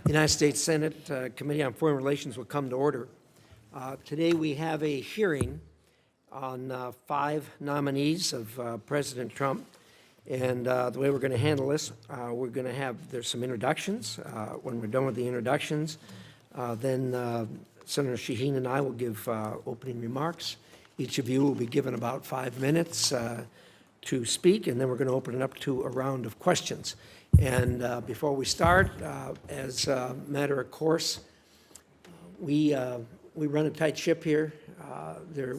The United States Senate Committee on Foreign Relations will come to order. Today we have a hearing on 5 nominees of President Trump. And the way we're going to handle this, we're going to have, there's some introductions. When we're done with the introductions, then Senator Shaheen and I will give opening remarks. Each of you will be given about 5 minutes to speak, and then we're going to open it up to a round of questions. And before we start, as a matter of course, we run a tight ship here.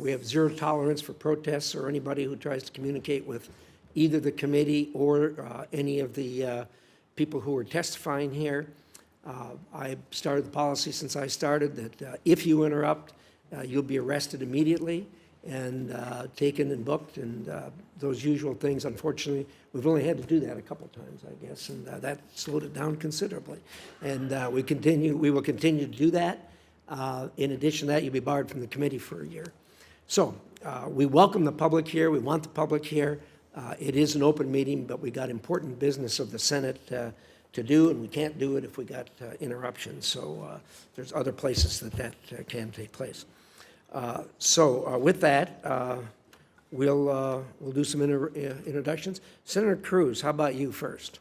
We have zero tolerance for protests or anybody who tries to communicate with either the committee or any of the people who are testifying here. I started the policy since I started that if you interrupt, you'll be arrested immediately and taken and booked and those usual things. Unfortunately, we've only had to do that a couple times, I guess, and that slowed it down considerably. And we will continue to do that. In addition to that, you'll be barred from the committee for a year. So we welcome the public here. We want the public here. It is an open meeting, but we got important business of the Senate to do, and we can't do it if we got interruptions. So there's other places that can take place. With that, we'll do some introductions. Senator Cruz, how about you first?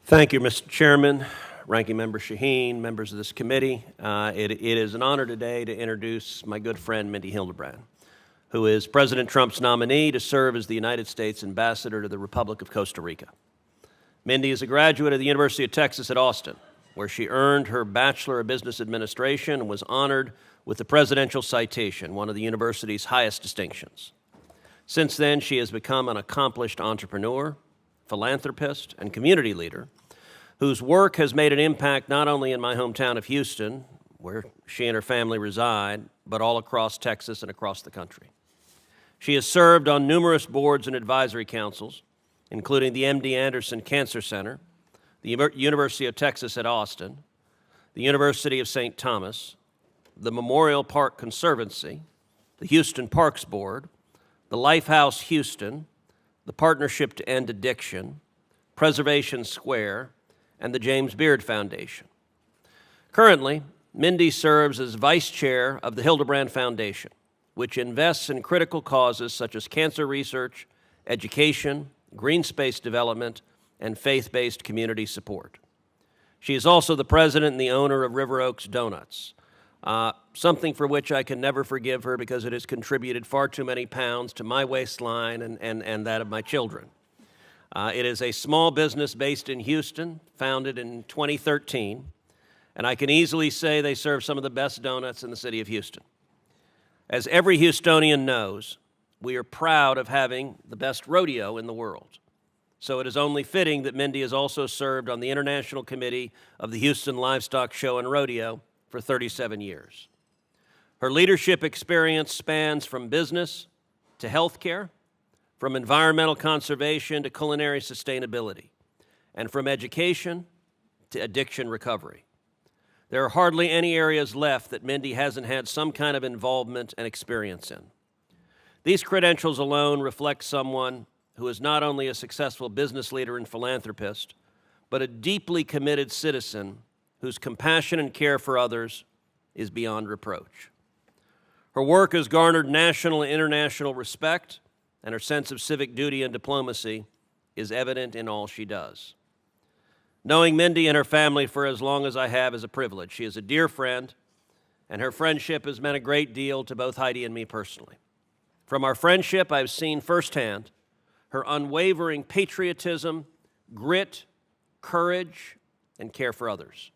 Thank you, Mr. Chairman, Ranking Member Shaheen, members of this committee. It is an honor today to introduce my good friend, Mindy Hildebrand, who is President Trump's nominee to serve as the United States Ambassador to the Republic of Costa Rica. Mindy is a graduate of the University of Texas at Austin, where she earned her Bachelor of Business Administration and was honored with the Presidential Citation, one of the university's highest distinctions. Since then, she has become an accomplished entrepreneur, philanthropist, and community leader whose work has made an impact not only in my hometown of Houston, where she and her family reside, but all across Texas and across the country. She has served on numerous boards and advisory councils, including the MD Anderson Cancer Center, the University of Texas at Austin, the University of St. Thomas, the Memorial Park Conservancy, the Houston Parks Board, the Lifehouse Houston, the Partnership to End Addiction, Preservation Square, and the James Beard Foundation. Currently, Mindy serves as Vice Chair of the Hildebrand Foundation, which invests in critical causes such as cancer research, education, green space development, and faith-based community support. She is also the president and the owner of River Oaks Donuts, something for which I can never forgive her because it has contributed far too many pounds to my waistline and that of my children. It is a small business based in Houston, founded in 2013, and I can easily say they serve some of the best donuts in the city of Houston. As every Houstonian knows, we are proud of having the best rodeo in the world. So it is only fitting that Mindy has also served on the International Committee of the Houston Livestock Show and Rodeo for 37 years. Her leadership experience spans from business to healthcare, from environmental conservation to culinary sustainability, and from education to addiction recovery. There are hardly any areas left that Mindy hasn't had some kind of involvement and experience in. These credentials alone reflect someone who is not only a successful business leader and philanthropist, but a deeply committed citizen whose compassion and care for others is beyond reproach. Her work has garnered national and international respect, and her sense of civic duty and diplomacy is evident in all she does. Knowing Mindy and her family for as long as I have is a privilege. She is a dear friend, and her friendship has meant a great deal to both Heidi and me personally. From our friendship, I've seen firsthand her unwavering patriotism, grit, courage, and care for others.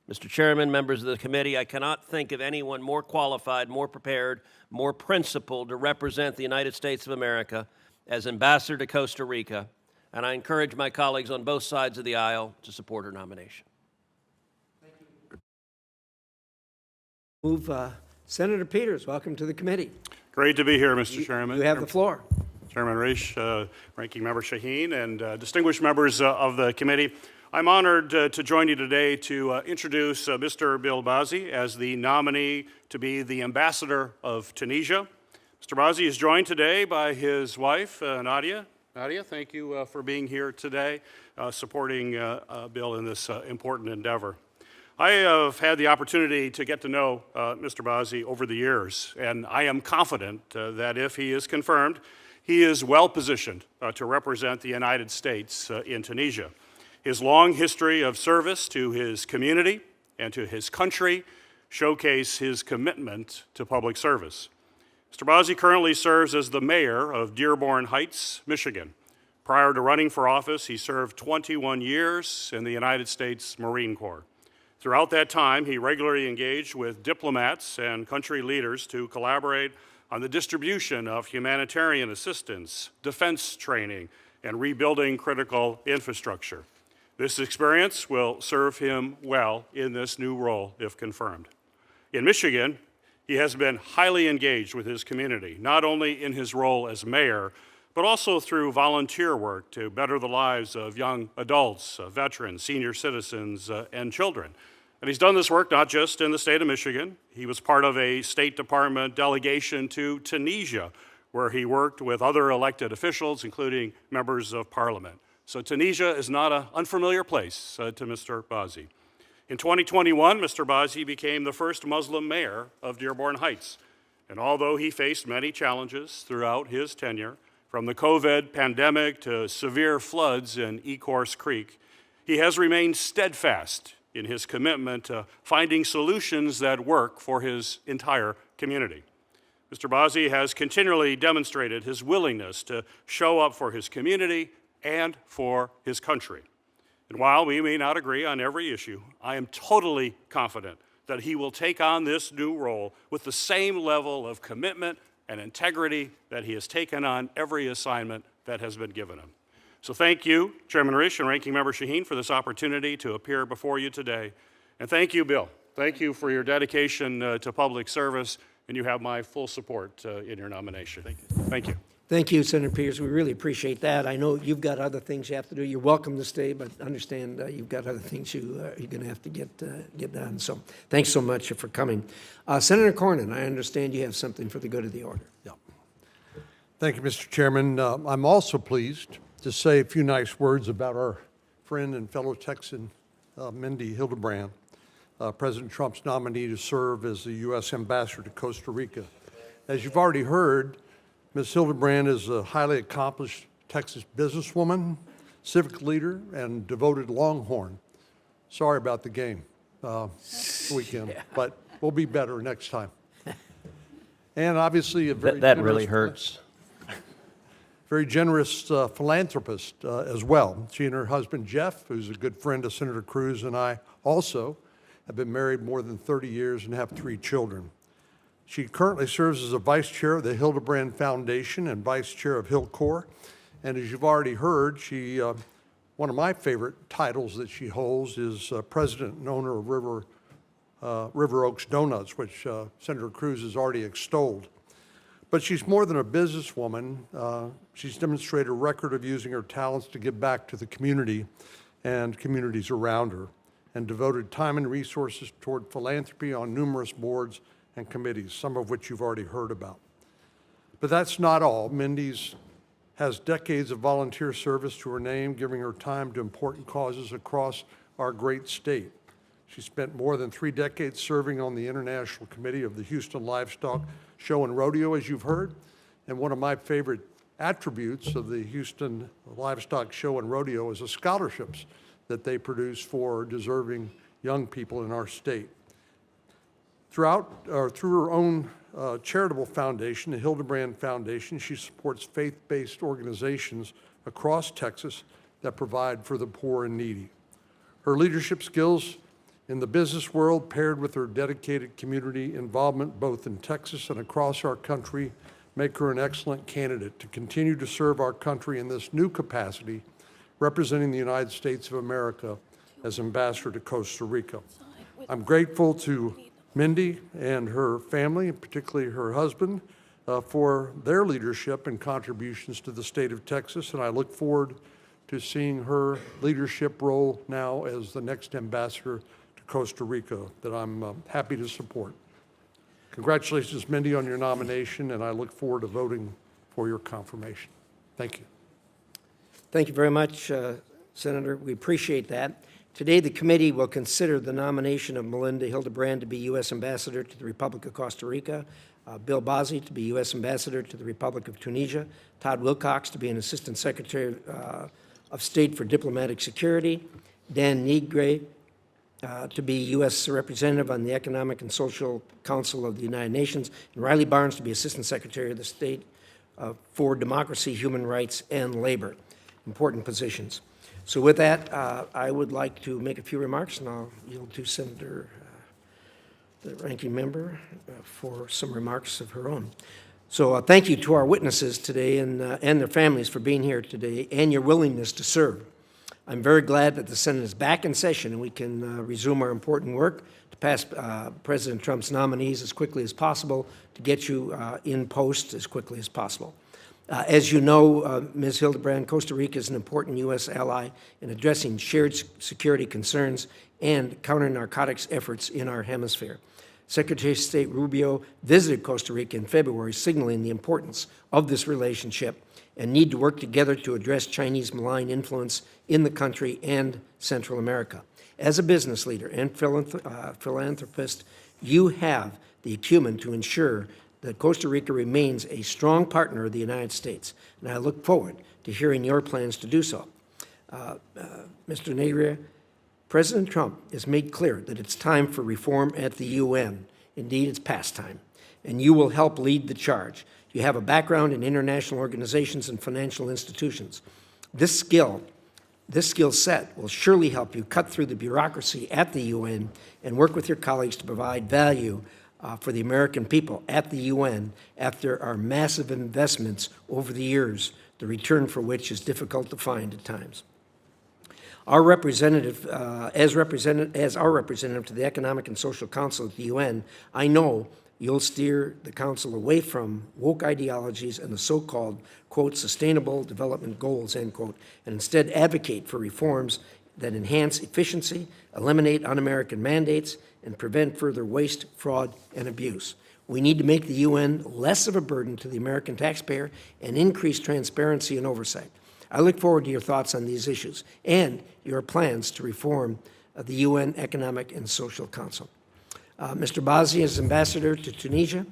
Mr. Chairman, members of the committee, I cannot think of anyone more qualified, more prepared, more principled to represent the United States of America as ambassador to Costa Rica, and I encourage my colleagues on both sides of the aisle to support her nomination. Thank you. Senator Peters, welcome to the committee. Great to be here, Mr. Chairman. You have the floor. Chairman Risch, Ranking Member Shaheen, and distinguished members of the committee. I'm honored to join you today to introduce Mr. Bill Bazi as the nominee to be the Ambassador of Tunisia. Mr. Bazi is joined today by his wife, Nadia, Nadia, thank you for being here today, supporting Bill in this important endeavor. I have had the opportunity to get to know Mr. Bazi over the years, and I am confident that if he is confirmed, he is well positioned to represent the United States in Tunisia. His long history of service to his community and to his country showcase his commitment to public service. Mr. Bazi currently serves as the mayor of Dearborn Heights, Michigan. Prior to running for office, he served 21 years in the United States Marine Corps. Throughout that time, he regularly engaged with diplomats and country leaders to collaborate on the distribution of humanitarian assistance, defense training, and rebuilding critical infrastructure. This experience will serve him well in this new role if confirmed. In Michigan, he has been highly engaged with his community, not only in his role as mayor, but also through volunteer work to better the lives of young adults, veterans, senior citizens, and children. And he's done this work not just in the state of Michigan. He was part of a State Department delegation to Tunisia, where he worked with other elected officials, including members of parliament. So Tunisia is not an unfamiliar place to Mr. Bazi. In 2021, Mr. Bazi became the first Muslim mayor of Dearborn Heights. And although he faced many challenges throughout his tenure, from the COVID pandemic to severe floods in Ecorse Creek, he has remained steadfast in his commitment to finding solutions that work for his entire community. Mr. Bazi has continually demonstrated his willingness to show up for his community and for his country. And while we may not agree on every issue, I am totally confident that he will take on this new role with the same level of commitment and integrity that he has taken on every assignment that has been given him. So thank you, Chairman Risch and Ranking Member Shaheen, for this opportunity to appear before you today. And thank you, Bill. Thank you for your dedication to public service, and you have my full support in your nomination. Thank you. Thank you. Thank you, Senator Peters. We really appreciate that. I know you've got other things you have to do. You're welcome to stay, but understand you've got other things you're going to have to get done. So thanks so much for coming. Senator Cornyn, I understand you have something for the good of the order. Yeah. Thank you, Mr. Chairman. I'm also pleased to say a few nice words about our friend and fellow Texan, Mindy Hildebrand, President Trump's nominee to serve as the U.S. Ambassador to Costa Rica. As you've already heard, Ms. Hildebrand is a highly accomplished Texas businesswoman, civic leader, and devoted Longhorn. Sorry about the game weekend, but we'll be better next time. And obviously a very That really hurts. Very generous philanthropist as well. She and her husband, Jeff, who's a good friend of Senator Cruz, and I also have been married more than 30 years and have 3 children. She currently serves as a vice chair of the Hildebrand Foundation and vice chair of Hillcorps. And as you've already heard, she, one of my favorite titles that she holds is president and owner of River Oaks Donuts, which Senator Cruz has already extolled. But she's more than a businesswoman. She's demonstrated a record of using her talents to give back to the community and communities around her, and devoted time and resources toward philanthropy on numerous boards and committees, some of which you've already heard about. But that's not all. Mindy's has decades of volunteer service to her name, giving her time to important causes across our great state. She spent more than 3 decades serving on the International Committee of the Houston Livestock Show and Rodeo, as you've heard. And one of my favorite attributes of the Houston Livestock Show and Rodeo is the scholarships that they produce for deserving young people in our state. Through her own charitable foundation, the Hildebrand Foundation, she supports faith-based organizations across Texas that provide for the poor and needy. Her leadership skills in the business world, paired with her dedicated community involvement both in Texas and across our country, make her an excellent candidate to continue to serve our country in this new capacity, representing the United States of America as ambassador to Costa Rica. I'm grateful to Mindy and her family, and particularly her husband, for their leadership and contributions to the state of Texas, and I look forward to seeing her leadership role now as the next ambassador to Costa Rica that I'm happy to support. Congratulations, Mindy, on your nomination, and I look forward to voting for your confirmation. Thank you. Thank you very much, Senator. We appreciate that. Today, the committee will consider the nomination of Melinda Hildebrand to be U.S. Ambassador to the Republic of Costa Rica, Bill Bazi to be U.S. Ambassador to the Republic of Tunisia, Todd Wilcox to be an Assistant Secretary of State for Diplomatic Security, Dan Negria to be U.S. Representative on the Economic and Social Council of the United Nations, and Riley Barnes to be Assistant Secretary of the State for Democracy, Human Rights, and Labor. Important positions. So with that, I would like to make a few remarks, and I'll yield to Senator, the ranking member, for some remarks of her own. So thank you to our witnesses today and their families for being here today and your willingness to serve. I'm very glad that the Senate is back in session and we can resume our important work to pass President Trump's nominees as quickly as possible to get you in post as quickly as possible. As you know, Ms. Hildebrand, Costa Rica is an important U.S. ally in addressing shared security concerns and counter-narcotics efforts in our hemisphere. Secretary of State Rubio visited Costa Rica in February, signaling the importance of this relationship and need to work together to address Chinese malign influence in the country and Central America. As a business leader and philanthropist, you have the acumen to ensure that Costa Rica remains a strong partner of the United States, and I look forward to hearing your plans to do so. Mr. Negria, President Trump has made clear that it's time for reform at the UN. Indeed, it's past time, and you will help lead the charge. You have a background in international organizations and financial institutions. This skill set will surely help you cut through the bureaucracy at the UN and work with your colleagues to provide value for the American people at the UN after our massive investments over the years, the return for which is difficult to find at times. Our representative, as our representative to the Economic and Social Council at the UN, I know you'll steer the Council away from woke ideologies and the so-called, quote, sustainable development goals, end quote, and instead advocate for reforms that enhance efficiency, eliminate un-American mandates, and prevent further waste, fraud, and abuse. We need to make the UN less of a burden to the American taxpayer and increase transparency and oversight. I look forward to your thoughts on these issues and your plans to reform the UN Economic and Social Council. Mr. Bazi, as ambassador to Tunisia,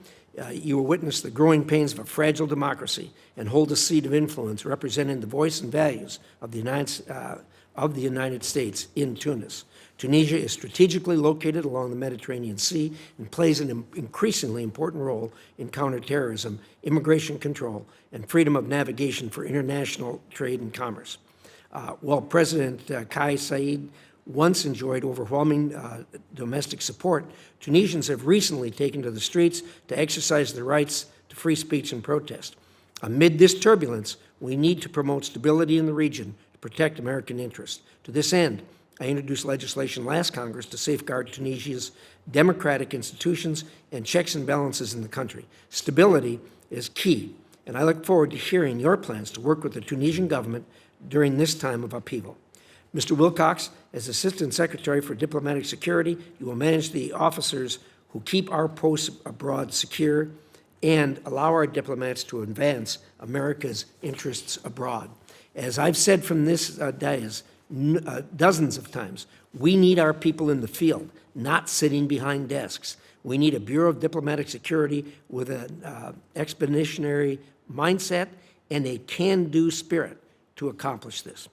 you will witness the growing pains of a fragile democracy and hold a seat of influence representing the voice and values of the United States in Tunis. Tunisia is strategically located along the Mediterranean Sea and plays an increasingly important role in counterterrorism, immigration control, and freedom of navigation for international trade and commerce. While President Kais Saied once enjoyed overwhelming domestic support, Tunisians have recently taken to the streets to exercise their rights to free speech and protest. Amid this turbulence, we need to promote stability in the region to protect American interests. To this end, I introduced legislation last Congress to safeguard Tunisia's democratic institutions and checks and balances in the country. Stability is key, and I look forward to hearing your plans to work with the Tunisian government during this time of upheaval. Mr. Wilcox, as Assistant Secretary for Diplomatic Security, you will manage the officers who keep our posts abroad secure and allow our diplomats to advance America's interests abroad. As I've said from this dais dozens of times, we need our people in the field, not sitting behind desks. We need a Bureau of Diplomatic Security with an expeditionary mindset and a can-do spirit to accomplish this.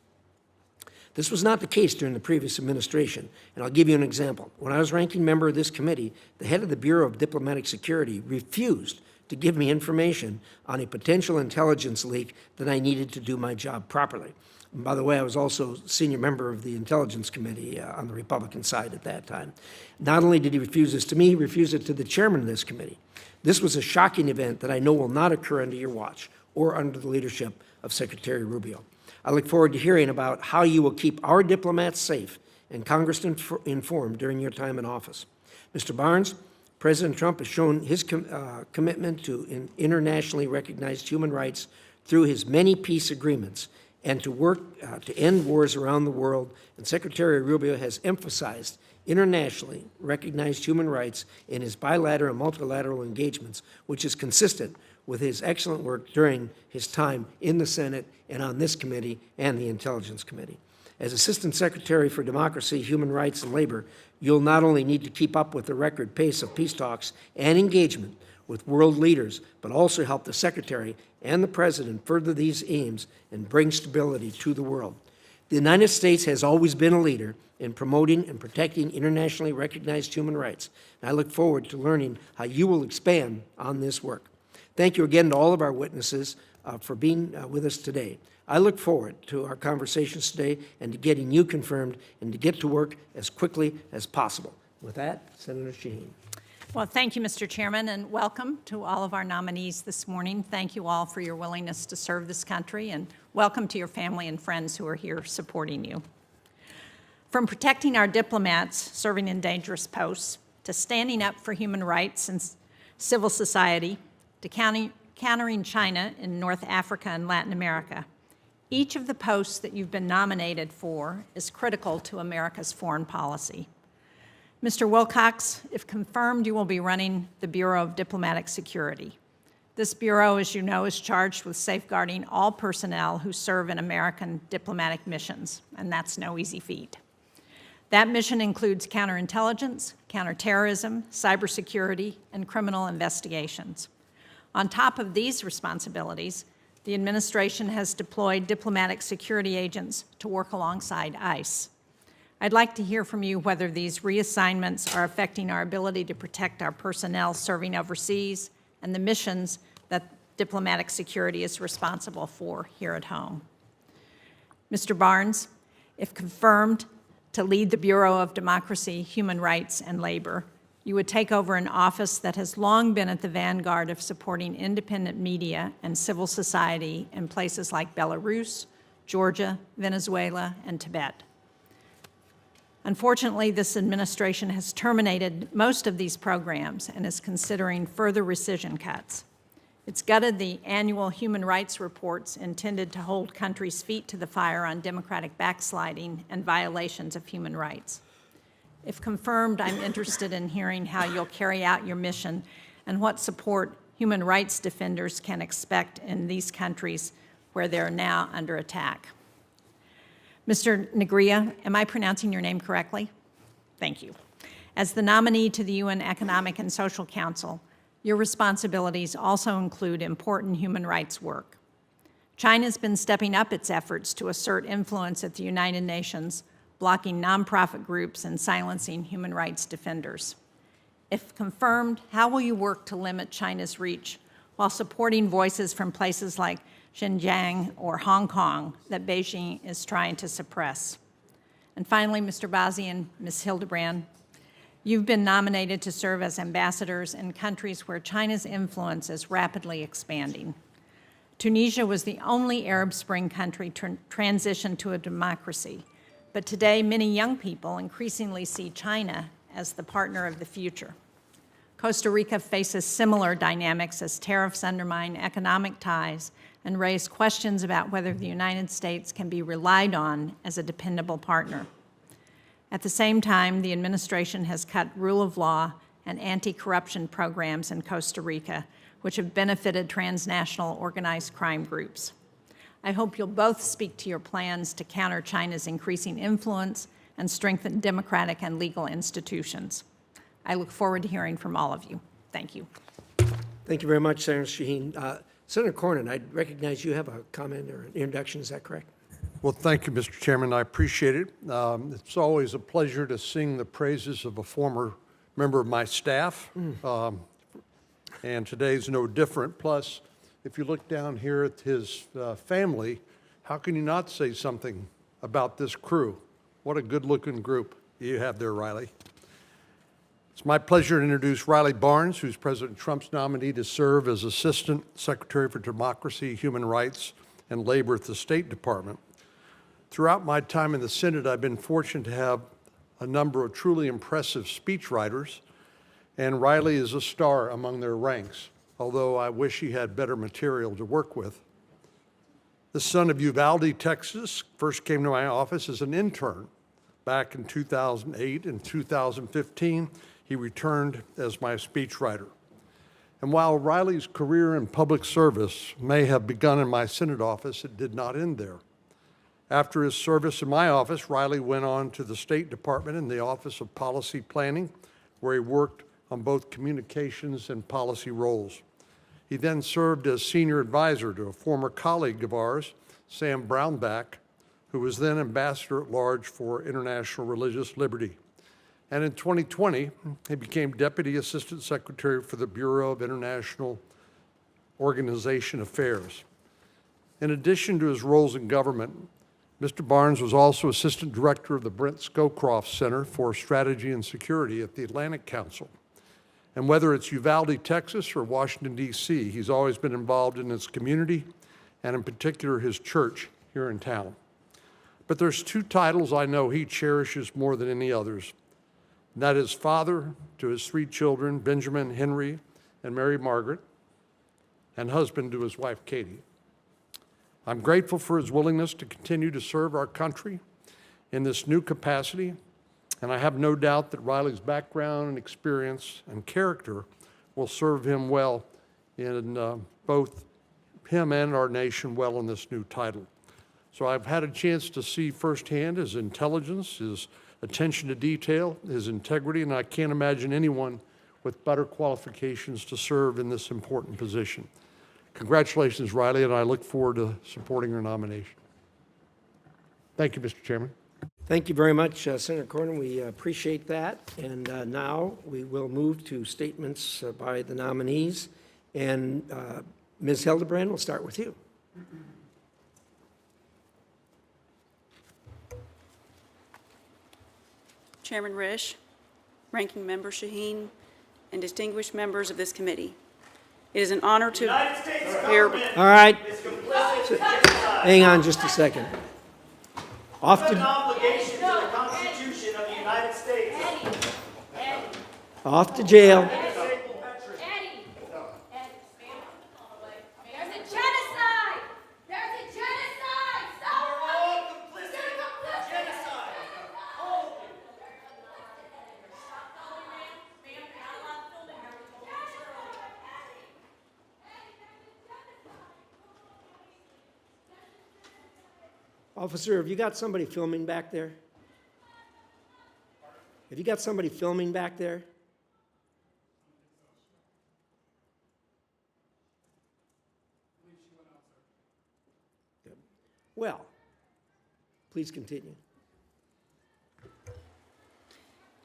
This was not the case during the previous administration, and I'll give you an example. When I was ranking member of this committee, the head of the Bureau of Diplomatic Security refused to give me information on a potential intelligence leak that I needed to do my job properly. And by the way, I was also senior member of the Intelligence Committee on the Republican side at that time. Not only did he refuse this to me, he refused it to the chairman of this committee. This was a shocking event that I know will not occur under your watch or under the leadership of Secretary Rubio. I look forward to hearing about how you will keep our diplomats safe and Congress informed during your time in office. Mr. Barnes, President Trump has shown his commitment to internationally recognized human rights through his many peace agreements and to work to end wars around the world, and Secretary Rubio has emphasized internationally recognized human rights in his bilateral and multilateral engagements, which is consistent with his excellent work during his time in the Senate and on this committee and the Intelligence Committee. As Assistant Secretary for Democracy, Human Rights, and Labor, you'll not only need to keep up with the record pace of peace talks and engagement with world leaders, but also help the Secretary and the President further these aims and bring stability to the world. The United States has always been a leader in promoting and protecting internationally recognized human rights, and I look forward to learning how you will expand on this work. Thank you again to all of our witnesses for being with us today. I look forward to our conversations today and to getting you confirmed and to get to work as quickly as possible. With that, Senator Shaheen. Well, thank you, Mr. Chairman, and welcome to all of our nominees this morning. Thank you all for your willingness to serve this country, and welcome to your family and friends who are here supporting you. From protecting our diplomats serving in dangerous posts, to standing up for human rights and civil society, to countering China in North Africa and Latin America, each of the posts that you've been nominated for is critical to America's foreign policy. Mr. Wilcox, if confirmed, you will be running the Bureau of Diplomatic Security. This bureau, as you know, is charged with safeguarding all personnel who serve in American diplomatic missions, and that's no easy feat. That mission includes counterintelligence, counterterrorism, cybersecurity, and criminal investigations. On top of these responsibilities, the administration has deployed diplomatic security agents to work alongside ICE. I'd like to hear from you whether these reassignments are affecting our ability to protect our personnel serving overseas and the missions that diplomatic security is responsible for here at home. Mr. Barnes, if confirmed to lead the Bureau of Democracy, Human Rights, and Labor, you would take over an office that has long been at the vanguard of supporting independent media and civil society in places like Belarus, Georgia, Venezuela, and Tibet. Unfortunately, this administration has terminated most of these programs and is considering further rescission cuts. It's gutted the annual human rights reports intended to hold countries' feet to the fire on democratic backsliding and violations of human rights. If confirmed, I'm interested in hearing how you'll carry out your mission and what support human rights defenders can expect in these countries where they're now under attack. Mr. Negria, am I pronouncing your name correctly? Thank you. As the nominee to the UN Economic and Social Council, your responsibilities also include important human rights work. China's been stepping up its efforts to assert influence at the United Nations, blocking nonprofit groups and silencing human rights defenders. If confirmed, how will you work to limit China's reach while supporting voices from places like Xinjiang or Hong Kong that Beijing is trying to suppress? And finally, Mr. Bazi and Ms. Hildebrand, you've been nominated to serve as ambassadors in countries where China's influence is rapidly expanding. Tunisia was the only Arab Spring country transitioned to a democracy, but today many young people increasingly see China as the partner of the future. Costa Rica faces similar dynamics as tariffs undermine economic ties and raise questions about whether the United States can be relied on as a dependable partner. At the same time, the administration has cut rule of law and anti-corruption programs in Costa Rica, which have benefited transnational organized crime groups. I hope you'll both speak to your plans to counter China's increasing influence and strengthen democratic and legal institutions. I look forward to hearing from all of you. Thank you. Thank you very much, Senator Shaheen. Senator Cornyn, I recognize you have a comment or an introduction. Is that correct? Well, thank you, Mr. Chairman. I appreciate it. It's always a pleasure to sing the praises of a former member of my staff, and today's no different. Plus, if you look down here at his family, how can you not say something about this crew? What a good-looking group you have there, Riley. It's my pleasure to introduce Riley Barnes, who's President Trump's nominee to serve as Assistant Secretary for Democracy, Human Rights, and Labor at the State Department. Throughout my time in the Senate, I've been fortunate to have a number of truly impressive speechwriters, and Riley is a star among their ranks, although I wish he had better material to work with. The son of Uvalde, Texas, first came to my office as an intern back in 2008 and 2015. He returned as my speechwriter. And while Riley's career in public service may have begun in my Senate office, it did not end there. After his service in my office, Riley went on to the State Department in the Office of Policy Planning, where he worked on both communications and policy roles. He then served as senior advisor to a former colleague of ours, Sam Brownback, who was then ambassador at large for international religious liberty. And in 2020, he became Deputy Assistant Secretary for the Bureau of International Organization Affairs. In addition to his roles in government, Mr. Barnes was also Assistant Director of the Brent Scowcroft Center for Strategy and Security at the Atlantic Council. And whether it's Uvalde, Texas, or Washington, D.C., he's always been involved in his community, and in particular his church here in town. But there's two titles I know he cherishes more than any others. And that is father to his three children, Benjamin, Henry, and Mary Margaret, and husband to his wife, Katie. I'm grateful for his willingness to continue to serve our country in this new capacity, and I have no doubt that Riley's background and experience and character will serve him well in both him and our nation well in this new title. So I've had a chance to see firsthand his intelligence, his attention to detail, his integrity, and I can't imagine anyone with better qualifications to serve in this important position. Congratulations, Riley, and I look forward to supporting your nomination. Thank you, Mr. Chairman. Thank you very much, Senator Cornyn. We appreciate that. And now we will move to statements by the nominees. And Ms. Hildebrand, we'll start with you. Chairman Risch, Ranking Member Shaheen, and distinguished members of this committee. It is an honor to appear. All right. Hang on just a second. Off to Obligation to the Constitution of the United States. off to jail. Officer, have you got somebody filming back there? Have you got somebody filming back there? Good. Well, please continue.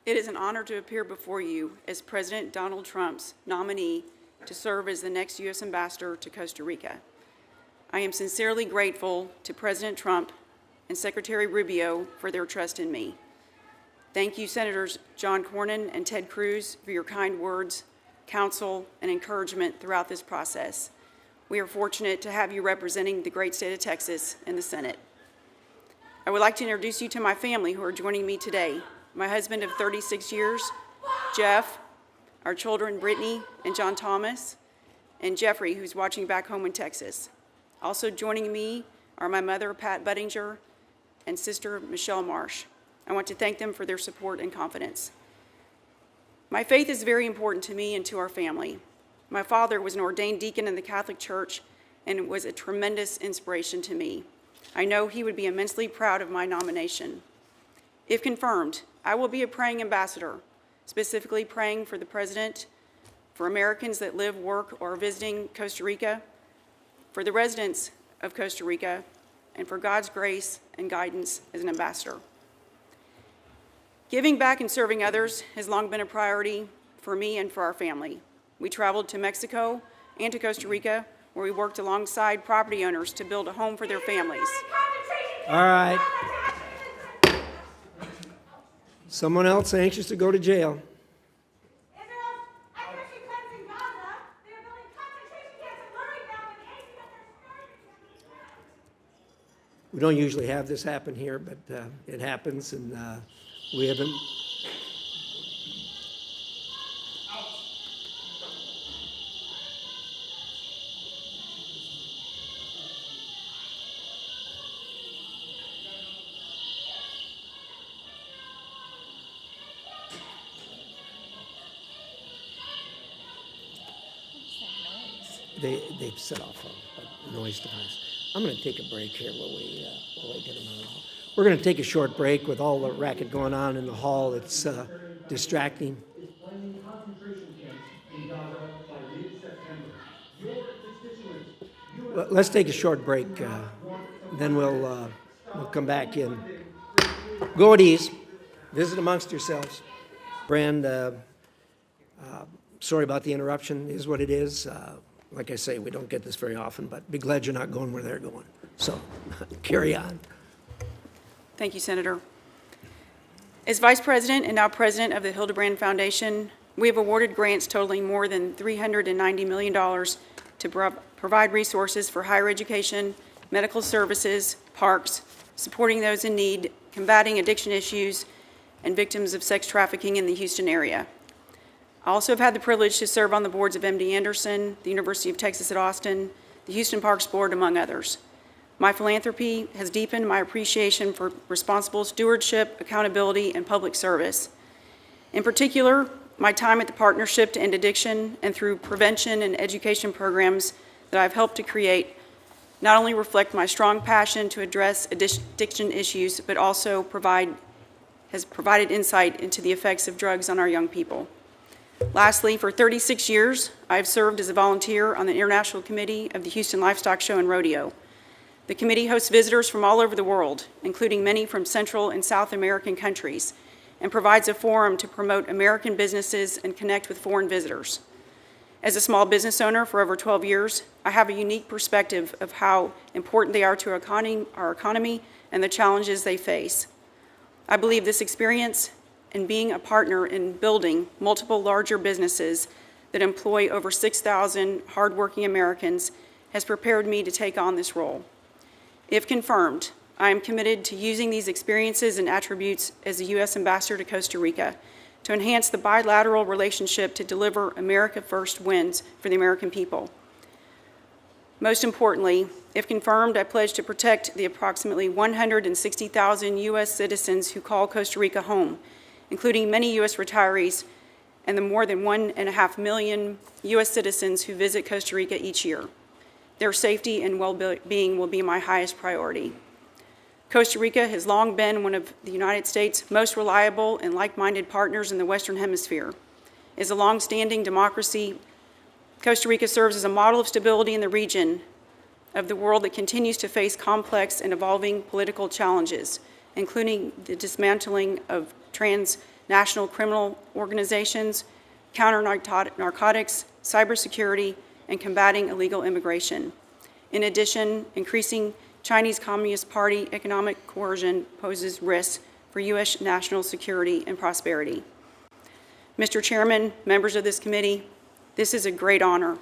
It is an honor to appear before you as President Donald Trump's nominee to serve as the next U.S. Ambassador to Costa Rica. I am sincerely grateful to President Trump and Secretary Rubio for their trust in me. Thank you, Senators John Cornyn and Ted Cruz, for your kind words, counsel, and encouragement throughout this process. We are fortunate to have you representing the great state of Texas in the Senate. I would like to introduce you to my family who are joining me today. My husband of 36 years, Jeff, our children, Brittany and John Thomas, and Jeffrey, who's watching back home in Texas. Also joining me are my mother, Pat Buttinger, and sister, Michelle Marsh. I want to thank them for their support and confidence. My faith is very important to me and to our family. My father was an ordained deacon in the Catholic Church and was a tremendous inspiration to me. I know he would be immensely proud of my nomination. If confirmed, I will be a praying ambassador, specifically praying for the President, for Americans that live, work, or are visiting Costa Rica, for the residents of Costa Rica, and for God's grace and guidance as an ambassador. Giving back and serving others has long been a priority for me and for our family. We traveled to Mexico and to Costa Rica, where we worked alongside property owners to build a home for their families. All right. Someone else anxious to go to jail. We don't usually have this happen here, but it happens, and we haven't. They've set off a noise device. I'm going to take a break here while we get them out of the hall. We're going to take a short break with all the racket going on in the hall. It's distracting. Well, let's take a short break, then we'll come back in. Go at ease. Visit amongst yourselves. Brand, sorry about the interruption. It is what it is. Like I say, we don't get this very often, but be glad you're not going where they're going. So carry on. Thank you, Senator. As Vice President and now President of the Hildebrand Foundation, we have awarded grants totaling more than $390 million to provide resources for higher education, medical services, parks, supporting those in need, combating addiction issues, and victims of sex trafficking in the Houston area. I also have had the privilege to serve on the boards of MD Anderson, the University of Texas at Austin, the Houston Parks Board, among others. My philanthropy has deepened my appreciation for responsible stewardship, accountability, and public service. In particular, my time at the Partnership to End Addiction and through prevention and education programs that I've helped to create not only reflect my strong passion to address addiction issues, but also has provided insight into the effects of drugs on our young people. Lastly, for 36 years, I have served as a volunteer on the International Committee of the Houston Livestock Show and Rodeo. The committee hosts visitors from all over the world, including many from Central and South American countries, and provides a forum to promote American businesses and connect with foreign visitors. As a small business owner for over 12 years, I have a unique perspective of how important they are to our economy and the challenges they face. I believe this experience and being a partner in building multiple larger businesses that employ over 6,000 hardworking Americans has prepared me to take on this role. If confirmed, I am committed to using these experiences and attributes as a U.S. Ambassador to Costa Rica to enhance the bilateral relationship to deliver America First wins for the American people. Most importantly, if confirmed, I pledge to protect the approximately 160,000 U.S. citizens who call Costa Rica home, including many U.S. retirees and the more than 1.5 million U.S. citizens who visit Costa Rica each year. Their safety and well-being will be my highest priority. Costa Rica has long been one of the United States' most reliable and like-minded partners in the Western Hemisphere. As a long-standing democracy, Costa Rica serves as a model of stability in the region of the world that continues to face complex and evolving political challenges, including the dismantling of transnational criminal organizations, counter-narcotics, cybersecurity, and combating illegal immigration. In addition, increasing Chinese Communist Party economic coercion poses risks for U.S. national security and prosperity. Mr. Chairman, members of this committee, this is a great honor.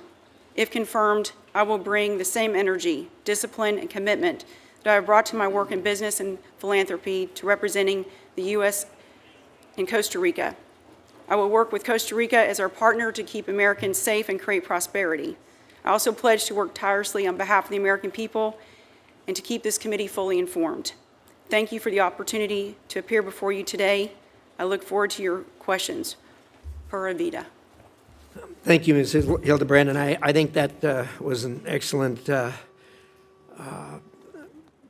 If confirmed, I will bring the same energy, discipline, and commitment that I have brought to my work in business and philanthropy to representing the U.S. in Costa Rica. I will work with Costa Rica as our partner to keep Americans safe and create prosperity. I also pledge to work tirelessly on behalf of the American people and to keep this committee fully informed. Thank you for the opportunity to appear before you today. I look forward to your questions. Pura vida. Thank you, Ms. Hildebrand, and I think that was an excellent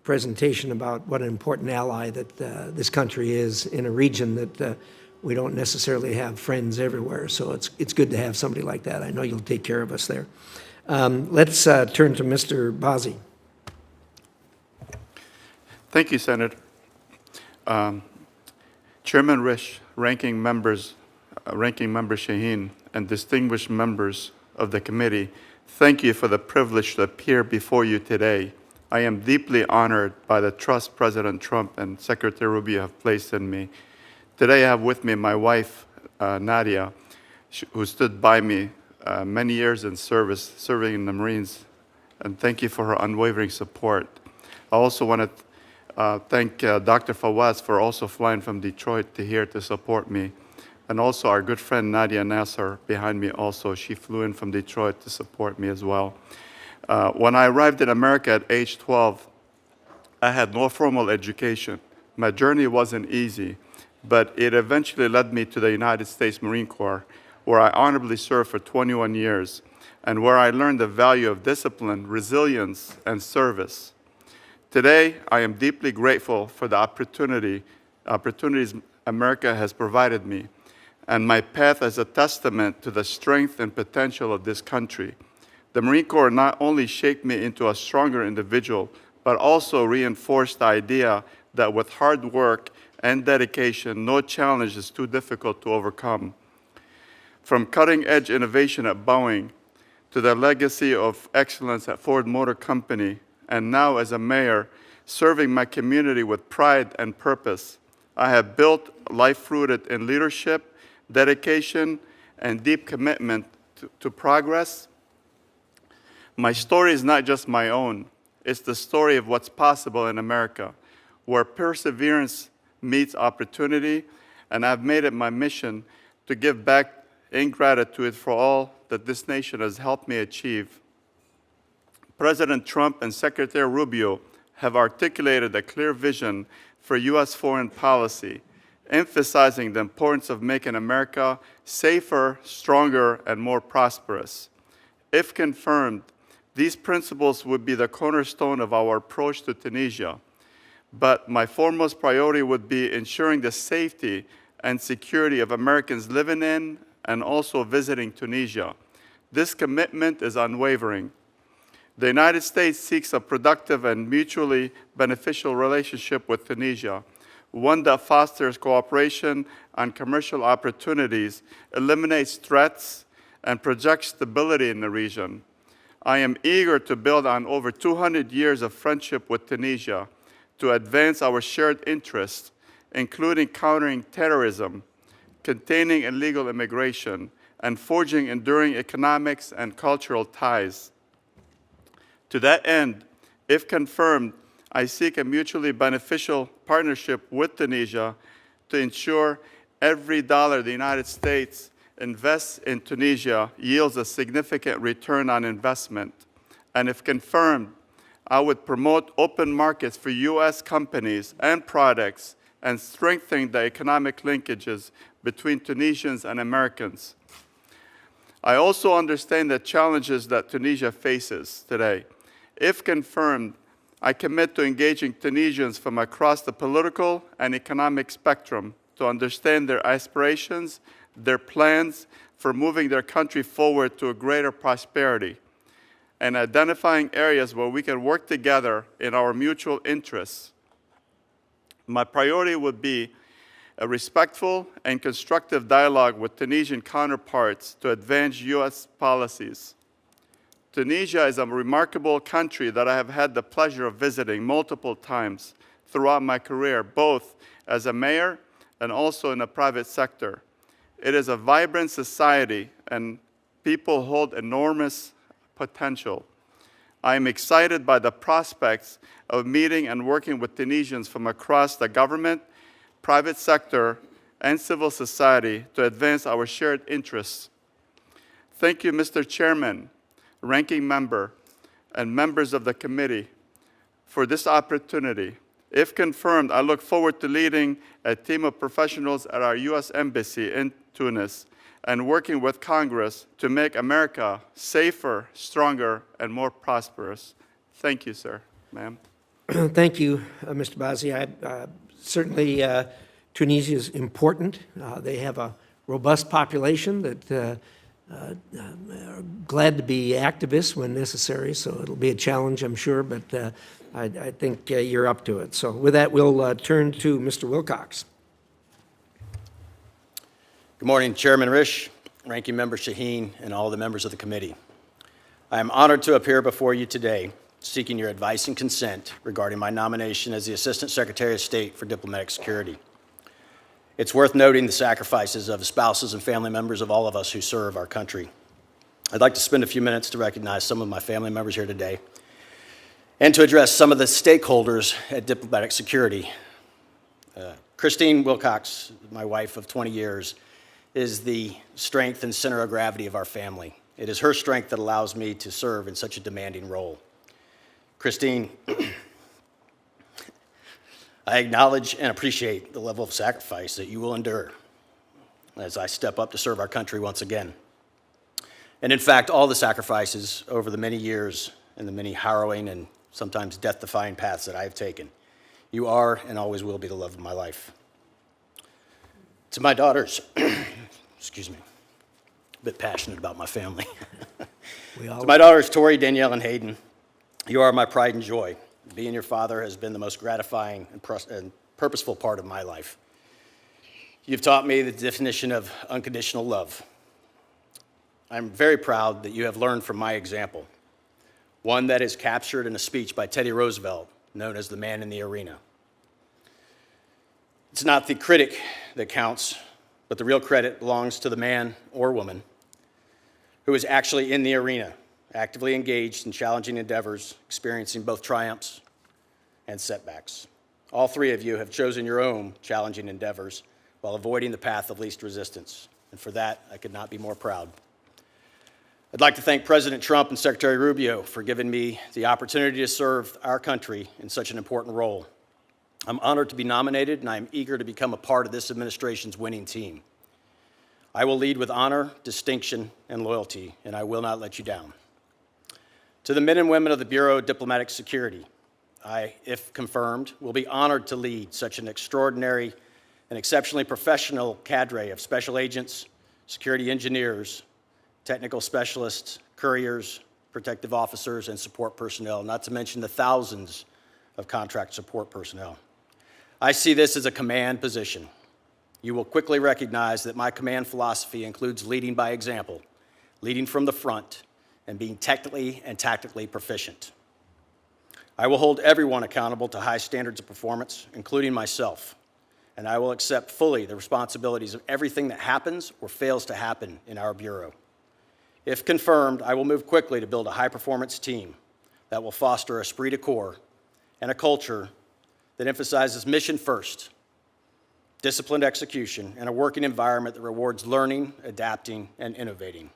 presentation about what an important ally that this country is in a region that we don't necessarily have friends everywhere, so it's good to have somebody like that. I know you'll take care of us there. Let's turn to Mr. Bazi. Thank you, Senator. Chairman Risch, Ranking Member Shaheen, and distinguished members of the committee, thank you for the privilege to appear before you today. I am deeply honored by the trust President Trump and Secretary Rubio have placed in me. Today I have with me my wife, Nadia, who stood by me many years in service, serving in the Marines, and thank you for her unwavering support. I also want to thank Dr. Fawaz for also flying from Detroit to here to support me, and also our good friend Nadia Nasser behind me also. She flew in from Detroit to support me as well. When I arrived in America at age 12, I had no formal education. My journey wasn't easy, but it eventually led me to the United States Marine Corps, where I honorably served for 21 years. and where I learned the value of discipline, resilience, and service. Today, I am deeply grateful for the opportunities America has provided me, and my path is a testament to the strength and potential of this country. The Marine Corps not only shaped me into a stronger individual, but also reinforced the idea that with hard work and dedication, no challenge is too difficult to overcome. From cutting-edge innovation at Boeing to the legacy of excellence at Ford Motor Company, and now as a mayor, serving my community with pride and purpose, I have built a life rooted in leadership, dedication, and deep commitment to progress. My story is not just my own. It's the story of what's possible in America, where perseverance meets opportunity, and I've made it my mission to give back in gratitude for all that this nation has helped me achieve. President Trump and Secretary Rubio have articulated a clear vision for U.S. foreign policy, emphasizing the importance of making America safer, stronger, and more prosperous. If confirmed, these principles would be the cornerstone of our approach to Tunisia. But my foremost priority would be ensuring the safety and security of Americans living in and also visiting Tunisia. This commitment is unwavering. The United States seeks a productive and mutually beneficial relationship with Tunisia, one that fosters cooperation and commercial opportunities, eliminates threats, and projects stability in the region. I am eager to build on over 200 years of friendship with Tunisia to advance our shared interests, including countering terrorism, containing illegal immigration, and forging enduring economics and cultural ties. To that end, if confirmed, I seek a mutually beneficial partnership with Tunisia to ensure every dollar the United States invests in Tunisia yields a significant return on investment. And if confirmed, I would promote open markets for U.S. companies and products and strengthen the economic linkages between Tunisians and Americans. I also understand the challenges that Tunisia faces today. If confirmed, I commit to engaging Tunisians from across the political and economic spectrum to understand their aspirations, their plans for moving their country forward to a greater prosperity, and identifying areas where we can work together in our mutual interests. My priority would be a respectful and constructive dialogue with Tunisian counterparts to advance U.S. policies. Tunisia is a remarkable country that I have had the pleasure of visiting multiple times throughout my career, both as a mayor and also in the private sector. It is a vibrant society, and people hold enormous potential. I am excited by the prospects of meeting and working with Tunisians from across the government, private sector, and civil society to advance our shared interests. Thank you, Mr. Chairman, Ranking Member, and members of the committee for this opportunity. If confirmed, I look forward to leading a team of professionals at our U.S. Embassy in Tunis and working with Congress to make America safer, stronger, and more prosperous. Thank you, sir, ma'am. Thank you, Mr. Bazi. Certainly, Tunisia is important. They have a robust population that are glad to be activists when necessary, so it'll be a challenge, I'm sure, but I think you're up to it. So with that, we'll turn to Mr. Wilcox. Good morning, Chairman Risch, Ranking Member Shaheen, and all the members of the committee. I am honored to appear before you today seeking your advice and consent regarding my nomination as the Assistant Secretary of State for Diplomatic Security. It's worth noting the sacrifices of the spouses and family members of all of us who serve our country. I'd like to spend a few minutes to recognize some of my family members here today and to address some of the stakeholders at diplomatic security. Christine Wilcox, my wife of 20 years, is the strength and center of gravity of our family. It is her strength that allows me to serve in such a demanding role. Christine, I acknowledge and appreciate the level of sacrifice that you will endure as I step up to serve our country once again. and in fact, all the sacrifices over the many years and the many harrowing and sometimes death-defying paths that I have taken. You are and always will be the love of my life. To my daughters, excuse me, a bit passionate about my family. To my daughters, Tori, Danielle, and Hayden, you are my pride and joy. Being your father has been the most gratifying and purposeful part of my life. You've taught me the definition of unconditional love. I'm very proud that you have learned from my example, one that is captured in a speech by Teddy Roosevelt, known as the man in the arena. It's not the critic that counts, but the real credit belongs to the man or woman who is actually in the arena, actively engaged in challenging endeavors, experiencing both triumphs and setbacks. All three of you have chosen your own challenging endeavors while avoiding the path of least resistance, and for that, I could not be more proud. I'd like to thank President Trump and Secretary Rubio for giving me the opportunity to serve our country in such an important role. I'm honored to be nominated, and I'm eager to become a part of this administration's winning team. I will lead with honor, distinction, and loyalty, and I will not let you down. To the men and women of the Bureau of Diplomatic Security, I, if confirmed, will be honored to lead such an extraordinary and exceptionally professional cadre of special agents, security engineers, technical specialists, couriers, protective officers, and support personnel, not to mention the thousands of contract support personnel. I see this as a command position. You will quickly recognize that my command philosophy includes leading by example, leading from the front, and being technically and tactically proficient. I will hold everyone accountable to high standards of performance, including myself, and I will accept fully the responsibilities of everything that happens or fails to happen in our Bureau. If confirmed, I will move quickly to build a high-performance team that will foster esprit de corps and a culture that emphasizes mission first, disciplined execution, and a working environment that rewards learning, adapting, and innovating.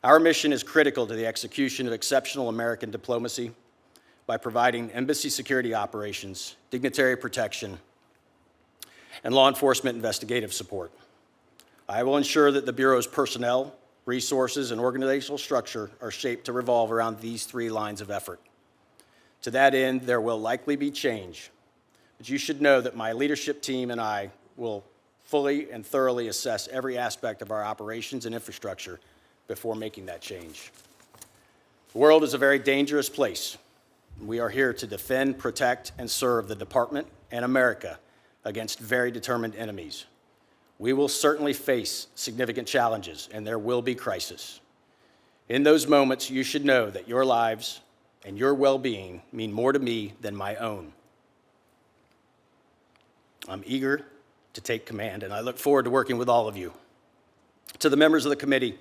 Our mission is critical to the execution of exceptional American diplomacy by providing embassy security operations, dignitary protection, and law enforcement investigative support. I will ensure that the Bureau's personnel, resources, and organizational structure are shaped to revolve around these three lines of effort. To that end, there will likely be change, but you should know that my leadership team and I will fully and thoroughly assess every aspect of our operations and infrastructure before making that change. The world is a very dangerous place. We are here to defend, protect, and serve the Department and America against very determined enemies. We will certainly face significant challenges, and there will be crisis. In those moments, you should know that your lives and your well-being mean more to me than my own. I'm eager to take command, and I look forward to working with all of you. To the members of the committee,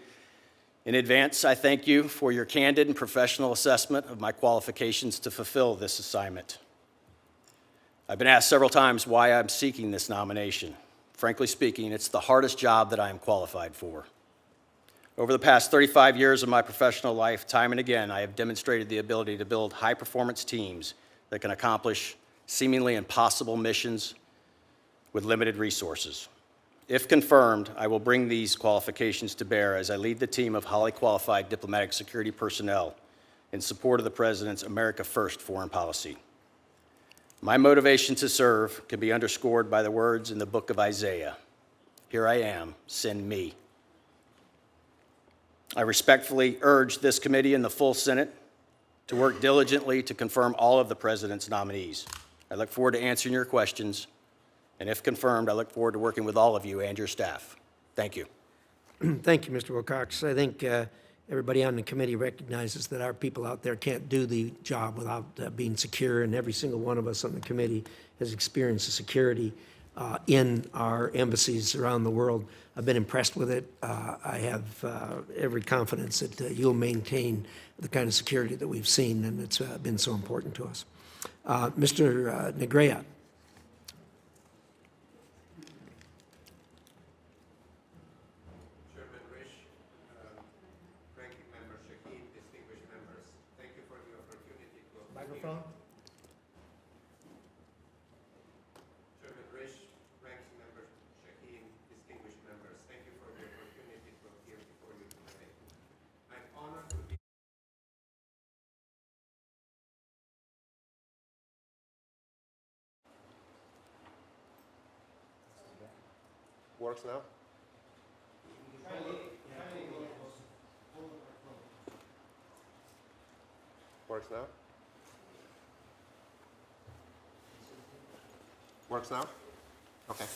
in advance, I thank you for your candid and professional assessment of my qualifications to fulfill this assignment. I've been asked several times why I'm seeking this nomination. Frankly speaking, it's the hardest job that I am qualified for. Over the past 35 years of my professional life, time and again, I have demonstrated the ability to build high-performance teams that can accomplish seemingly impossible missions with limited resources. If confirmed, I will bring these qualifications to bear as I lead the team of highly qualified diplomatic security personnel in support of the President's America First foreign policy. My motivation to serve can be underscored by the words in the book of Isaiah, "Here I am, send me." I respectfully urge this committee and the full Senate to work diligently to confirm all of the President's nominees. I look forward to answering your questions, and if confirmed, I look forward to working with all of you and your staff. Thank you. Thank you, Mr. Wilcox. I think everybody on the committee recognizes that our people out there can't do the job without being secure, and every single one of us on the committee has experienced the security in our embassies around the world. I've been impressed with it. I have every confidence that you'll maintain the kind of security that we've seen, and it's been so important to us. Mr. Negria. Chairman Risch, Ranking Member Shaheen, distinguished members, thank you for the opportunity to appear. Microphone. Chairman Risch, Ranking Member Shaheen, distinguished members, thank you for the opportunity to appear before you today. Works now? Works now? Works now? Okay.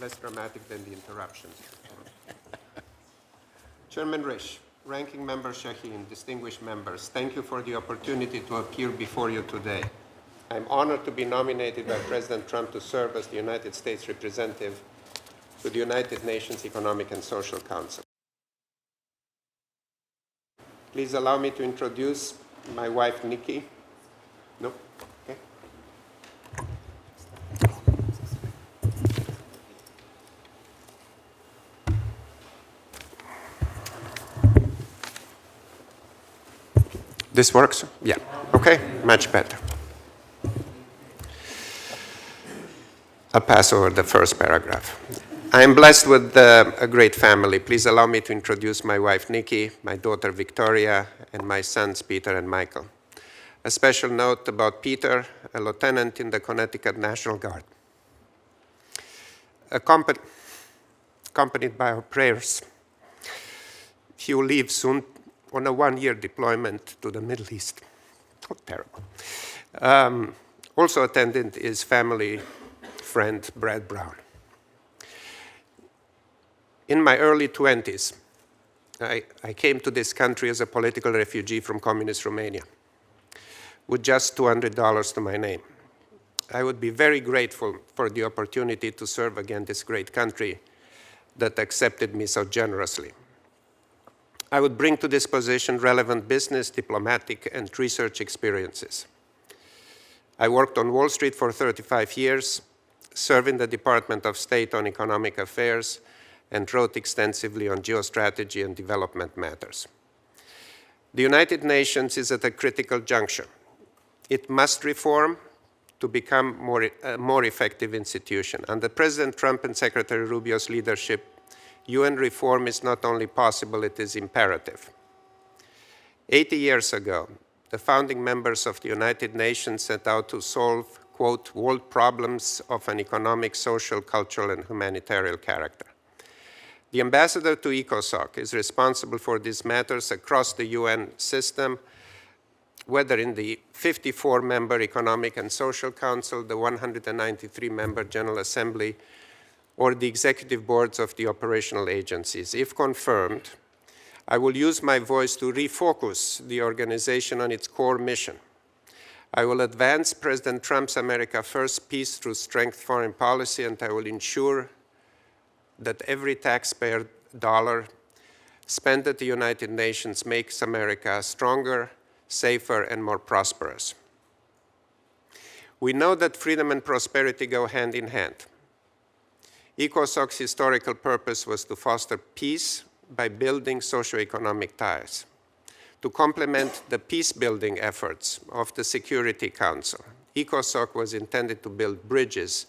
Less dramatic than the interruptions. Chairman Risch, Ranking Member Shaheen, distinguished members, thank you for the opportunity to appear before you today. I'm honored to be nominated by President Trump to serve as the United States representative to the United Nations Economic and Social Council. Please allow me to introduce my wife, Nikki. No? Okay. This works? Yeah. Okay, much better. I'll pass over the first paragraph. I am blessed with a great family. Please allow me to introduce my wife, Nikki, my daughter, Victoria, and my sons, Peter and Michael. A special note about Peter, a lieutenant in the Connecticut National Guard. Accompanied by our prayers, he will leave soon on a one-year deployment to the Middle East. Oh, terrible. Also attended is family friend, Brad Brown. In my early 20s, I came to this country as a political refugee from communist Romania with just $200 to my name. I would be very grateful for the opportunity to serve again this great country that accepted me so generously. I would bring to this position relevant business, diplomatic, and research experiences. I worked on Wall Street for 35 years, served in the Department of State on Economic Affairs, and wrote extensively on geostrategy and development matters. The United Nations is at a critical juncture. It must reform to become a more effective institution. Under President Trump and Secretary Rubio's leadership, UN reform is not only possible, it is imperative. 80 years ago, the founding members of the United Nations set out to solve, quote, world problems of an economic, social, cultural, and humanitarian character. The ambassador to ECOSOC is responsible for these matters across the UN system, whether in the 54-member Economic and Social Council, the 193-member General Assembly, or the executive boards of the operational agencies. If confirmed, I will use my voice to refocus the organization on its core mission. I will advance President Trump's America First peace through strength foreign policy, and I will ensure that every taxpayer dollar spent at the United Nations makes America stronger, safer, and more prosperous. We know that freedom and prosperity go hand in hand. ECOSOC's historical purpose was to foster peace by building socioeconomic ties. To complement the peace-building efforts of the Security Council, ECOSOC was intended to build bridges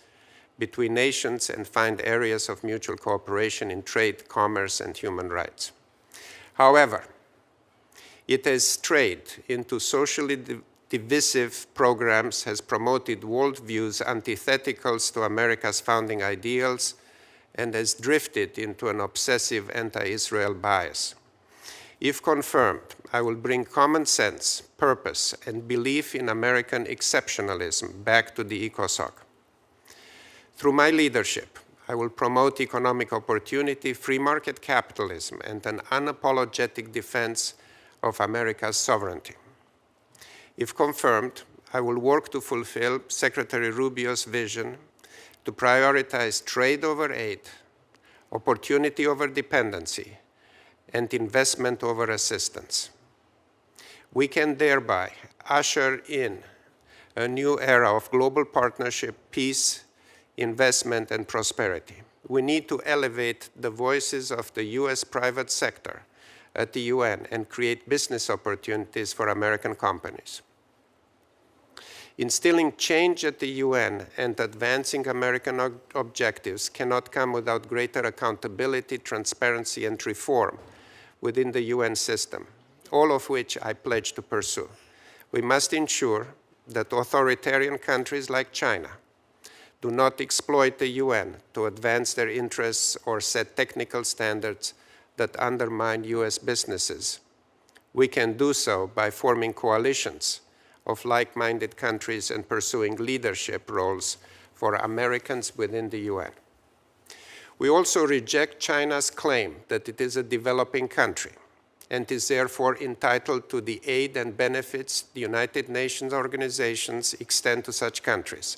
between nations and find areas of mutual cooperation in trade, commerce, and human rights. However, it has strayed into socially divisive programs, has promoted worldviews antithetical to America's founding ideals, and has drifted into an obsessive anti-Israel bias. If confirmed, I will bring common sense, purpose, and belief in American exceptionalism back to the ECOSOC. Through my leadership, I will promote economic opportunity, free market capitalism, and an unapologetic defense of America's sovereignty. If confirmed, I will work to fulfill Secretary Rubio's vision to prioritize trade over aid, opportunity over dependency, and investment over assistance. We can thereby usher in a new era of global partnership, peace, investment, and prosperity. We need to elevate the voices of the US private sector at the UN and create business opportunities for American companies. Instilling change at the UN and advancing American objectives cannot come without greater accountability, transparency, and reform within the UN system, all of which I pledge to pursue. We must ensure that authoritarian countries like China do not exploit the UN to advance their interests or set technical standards that undermine US businesses. We can do so by forming coalitions of like-minded countries and pursuing leadership roles for Americans within the UN. We also reject China's claim that it is a developing country and is therefore entitled to the aid and benefits the United Nations organizations extend to such countries.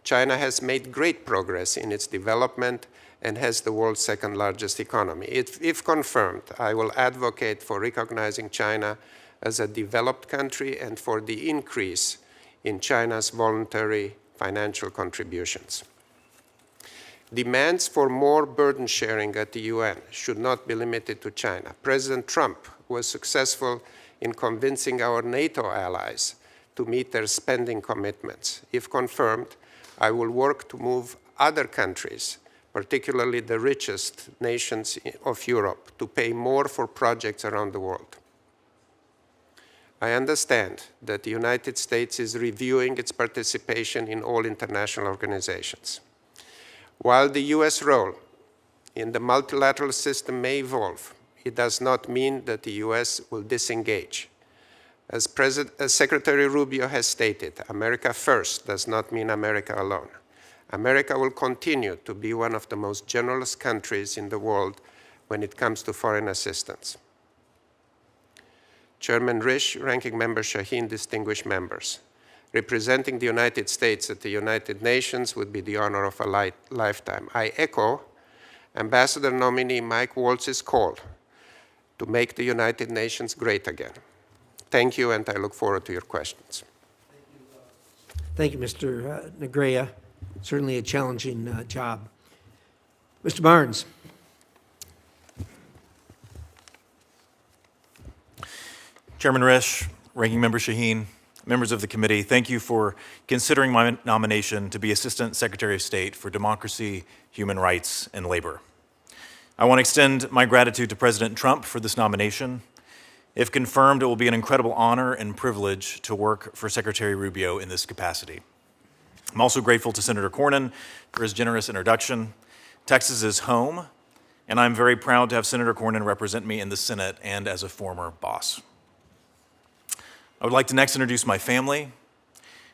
China has made great progress in its development and has the world's second largest economy. If confirmed, I will advocate for recognizing China as a developed country and for the increase in China's voluntary financial contributions. Demands for more burden sharing at the UN should not be limited to China. President Trump was successful in convincing our NATO allies to meet their spending commitments. If confirmed, I will work to move other countries, particularly the richest nations of Europe, to pay more for projects around the world. I understand that the United States is reviewing its participation in all international organizations. While the US role in the multilateral system may evolve, it does not mean that the US will disengage. As Secretary Rubio has stated, America first does not mean America alone. America will continue to be one of the most generous countries in the world when it comes to foreign assistance. Chairman Risch, Ranking Member Shaheen, distinguished members, representing the United States at the United Nations would be the honor of a lifetime. I echo Ambassador nominee Mike Waltz's call to make the United Nations great again. Thank you, and I look forward to your questions. Thank you, Mr. Negria. Certainly a challenging job. Mr. Barnes. Chairman Risch, Ranking Member Shaheen, members of the committee, thank you for considering my nomination to be Assistant Secretary of State for Democracy, Human Rights, and Labor. I want to extend my gratitude to President Trump for this nomination. If confirmed, it will be an incredible honor and privilege to work for Secretary Rubio in this capacity. I'm also grateful to Senator Cornyn for his generous introduction. Texas is home, and I'm very proud to have Senator Cornyn represent me in the Senate and as a former boss. I would like to next introduce my family.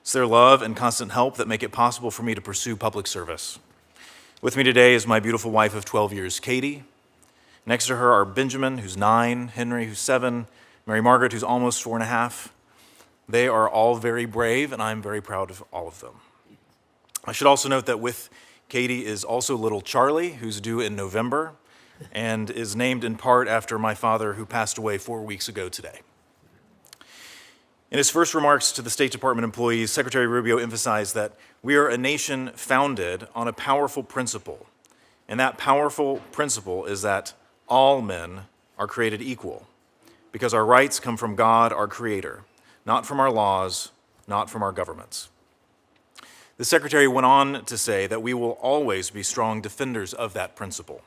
It's their love and constant help that make it possible for me to pursue public service. With me today is my beautiful wife of 12 years, Katie. Next to her are Benjamin, who's 9, Henry, who's 7, Mary Margaret, who's almost 4.5. They are all very brave, and I'm very proud of all of them. I should also note that with Katie is also little Charlie, who's due in November, and is named in part after my father, who passed away 4 weeks ago today. In his first remarks to the State Department employees, Secretary Rubio emphasized that we are a nation founded on a powerful principle, and that powerful principle is that all men are created equal, because our rights come from God, our Creator, not from our laws, not from our governments. The Secretary went on to say that we will always be strong defenders of that principle,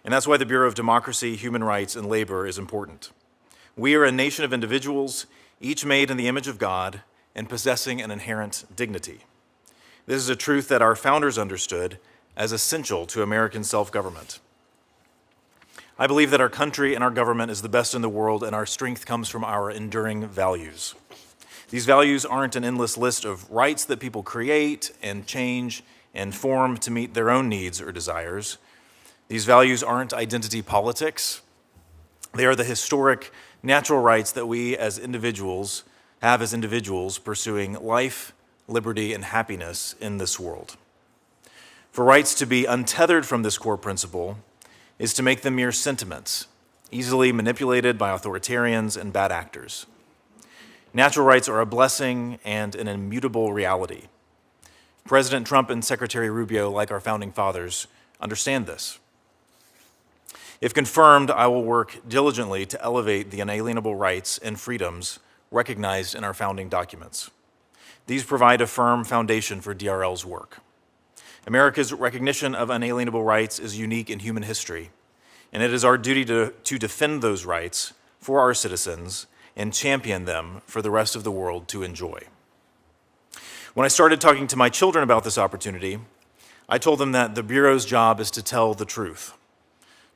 and that's why the Bureau of Democracy, Human Rights, and Labor is important. We are a nation of individuals, each made in the image of God and possessing an inherent dignity. This is a truth that our founders understood as essential to American self-government. I believe that our country and our government is the best in the world, and our strength comes from our enduring values. These values aren't an endless list of rights that people create and change and form to meet their own needs or desires. These values aren't identity politics. They are the historic, natural rights that we as individuals have as individuals pursuing life, liberty, and happiness in this world. For rights to be untethered from this core principle is to make them mere sentiments, easily manipulated by authoritarians and bad actors. Natural rights are a blessing and an immutable reality. President Trump and Secretary Rubio, like our founding fathers, understand this. If confirmed, I will work diligently to elevate the inalienable rights and freedoms recognized in our founding documents. These provide a firm foundation for DRL's work. America's recognition of unalienable rights is unique in human history, and it is our duty to defend those rights for our citizens and champion them for the rest of the world to enjoy. When I started talking to my children about this opportunity, I told them that the Bureau's job is to tell the truth,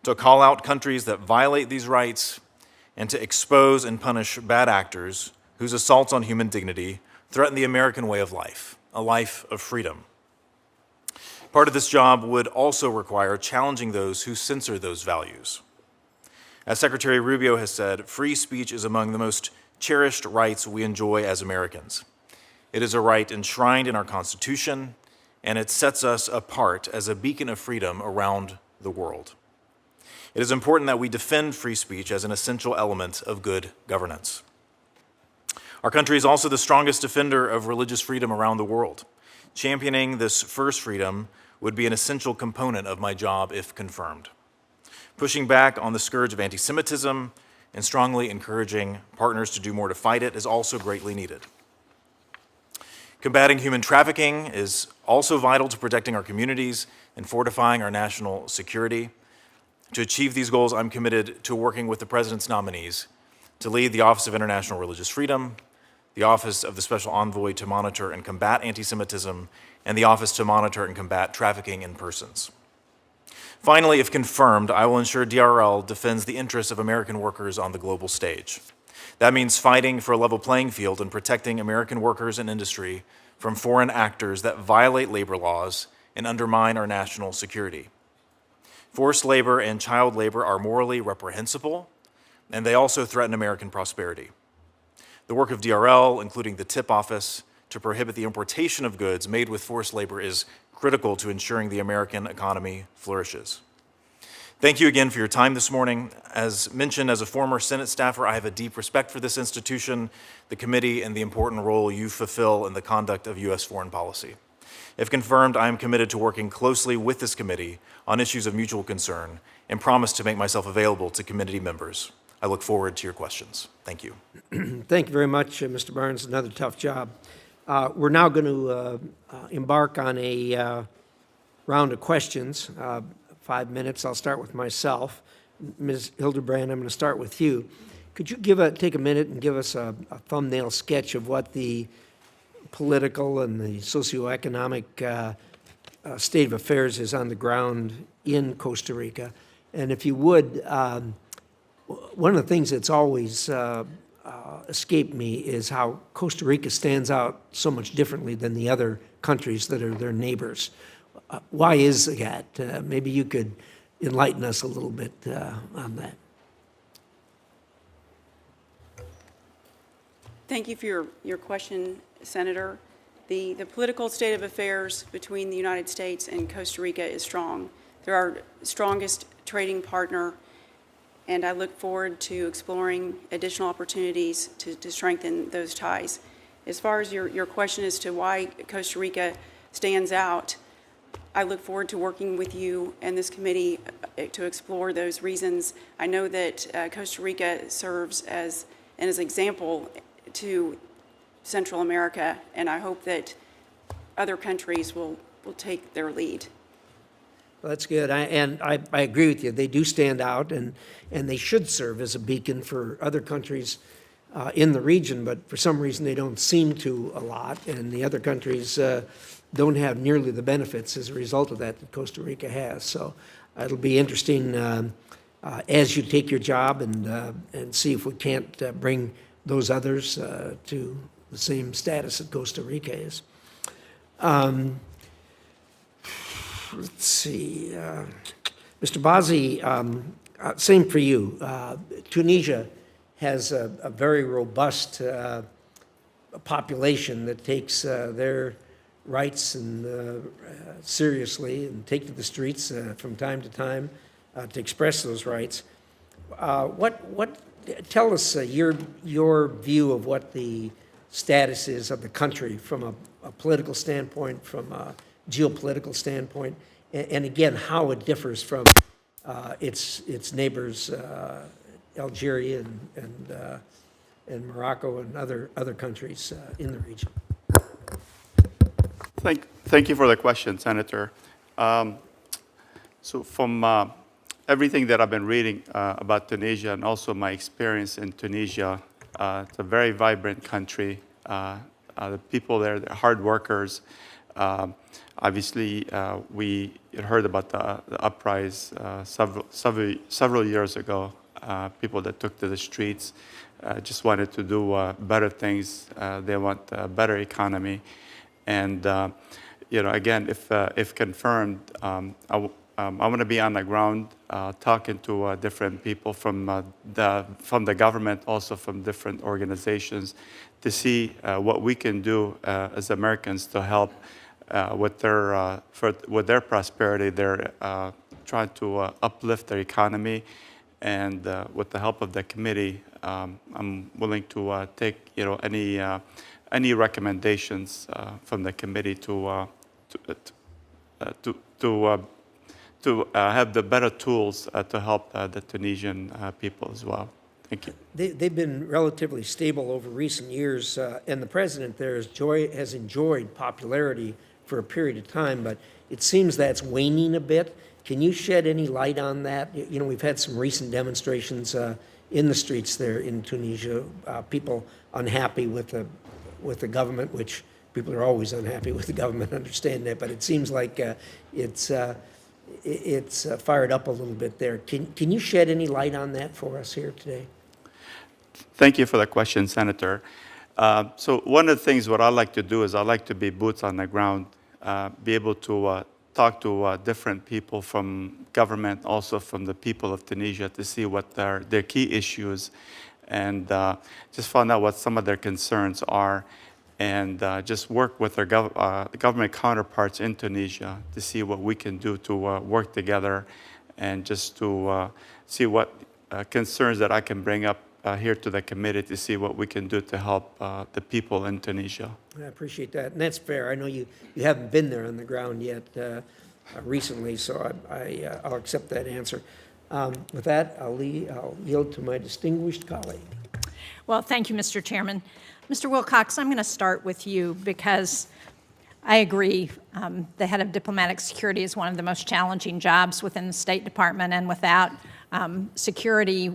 to call out countries that violate these rights, and to expose and punish bad actors whose assaults on human dignity threaten the American way of life, a life of freedom. Part of this job would also require challenging those who censor those values. As Secretary Rubio has said, free speech is among the most cherished rights we enjoy as Americans. It is a right enshrined in our Constitution, and it sets us apart as a beacon of freedom around the world. It is important that we defend free speech as an essential element of good governance. Our country is also the strongest defender of religious freedom around the world. Championing this first freedom would be an essential component of my job if confirmed. Pushing back on the scourge of anti-Semitism and strongly encouraging partners to do more to fight it is also greatly needed. Combating human trafficking is also vital to protecting our communities and fortifying our national security. To achieve these goals, I'm committed to working with the President's nominees to lead the Office of International Religious Freedom, the Office of the Special Envoy to monitor and combat anti-Semitism, and the Office to monitor and combat trafficking in persons. Finally, if confirmed, I will ensure DRL defends the interests of American workers on the global stage. That means fighting for a level playing field and protecting American workers and industry from foreign actors that violate labor laws and undermine our national security. Forced labor and child labor are morally reprehensible, and they also threaten American prosperity. The work of DRL, including the TIP office, to prohibit the importation of goods made with forced labor is critical to ensuring the American economy flourishes. Thank you again for your time this morning. As mentioned, as a former Senate staffer, I have a deep respect for this institution, the committee, and the important role you fulfill in the conduct of U.S. foreign policy. If confirmed, I am committed to working closely with this committee on issues of mutual concern and promise to make myself available to committee members. I look forward to your questions. Thank you. Thank you very much, Mr. Barnes. Another tough job. We're now going to embark on a round of questions. 5 minutes. I'll start with myself. Ms. Hildebrand, I'm going to start with you. Could you take a minute and give us a thumbnail sketch of what the political and the socioeconomic state of affairs is on the ground in Costa Rica? And if you would, one of the things that's always escaped me is how Costa Rica stands out so much differently than the other countries that are their neighbors. Why is that? Maybe you could enlighten us a little bit on that. Thank you for your question, Senator. The political state of affairs between the United States and Costa Rica is strong. They're our strongest trading partner, and I look forward to exploring additional opportunities to strengthen those ties. As far as your question as to why Costa Rica stands out, I look forward to working with you and this committee to explore those reasons. I know that Costa Rica serves as an example to Central America, and I hope that other countries will take their lead. Well, that's good. I agree with you. They do stand out, and they should serve as a beacon for other countries in the region, but for some reason they don't seem to a lot, and the other countries don't have nearly the benefits as a result of that Costa Rica has. So it'll be interesting as you take your job and see if we can't bring those others to the same status that Costa Rica is. Let's see. Mr. Bazi, same for you. Tunisia has a very robust population that takes their rights and seriously and take to the streets from time to time to express those rights. Tell us your view of what the status is of the country from a political standpoint, from a geopolitical standpoint, and again how it differs from its neighbors, Algeria and Morocco and other countries in the region. Thank you for the question, Senator. So from everything that I've been reading about Tunisia and also my experience in Tunisia, it's a very vibrant country, The people there, they're hard workers. Obviously, we heard about the uprise several years ago. People that took to the streets just wanted to do better things. They want a better economy. And, again, if confirmed, I want to be on the ground talking to different people from the government, also from different organizations, to see what we can do as Americans to help with their prosperity. They're trying to uplift their economy, and with the help of the committee, I'm willing to take any recommendations from the committee to have the better tools to help the Tunisian people as well. Thank you. They've been relatively stable over recent years, and the president there has enjoyed popularity for a period of time, but it seems that's waning a bit. Can you shed any light on that? We've had some recent demonstrations in the streets there in Tunisia, people unhappy with the government, which people are always unhappy with the government, understand that, but it seems like it's fired up a little bit there. Can you shed any light on that for us here today? Thank you for the question, Senator. So one of the things what I like to do is I like to be boots on the ground, be able to talk to different people from government, also from the people of Tunisia, to see what their key issues, and just find out what some of their concerns are, and just work with their government counterparts in Tunisia to see what we can do to work together, and just to see what concerns that I can bring up here to the committee to see what we can do to help the people in Tunisia. I appreciate that, and that's fair. I know you haven't been there on the ground yet recently, so I'll accept that answer. With that, I'll yield to my distinguished colleague. Well, thank you, Mr. Chairman. Mr. Wilcox, I'm going to start with you because I agree. The head of diplomatic security is one of the most challenging jobs within the State Department, and without security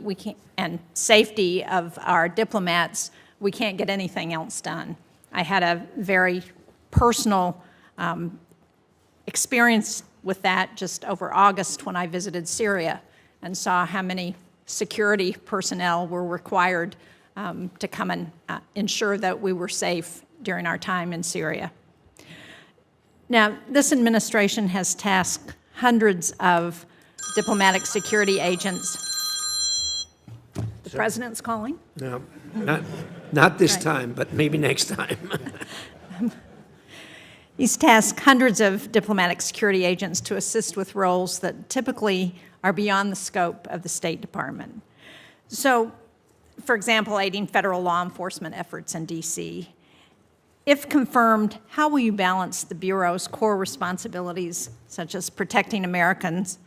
and safety of our diplomats, we can't get anything else done. I had a very personal experience with that just over August when I visited Syria and saw how many security personnel were required to come and ensure that we were safe during our time in Syria. Now, this administration has tasked hundreds of diplomatic security agents. The president's calling? No, not this time, but maybe next time. He's tasked hundreds of diplomatic security agents to assist with roles that typically are beyond the scope of the State Department. So, for example, aiding federal law enforcement efforts in D.C. If confirmed, how will you balance the Bureau's core responsibilities, such as protecting Americans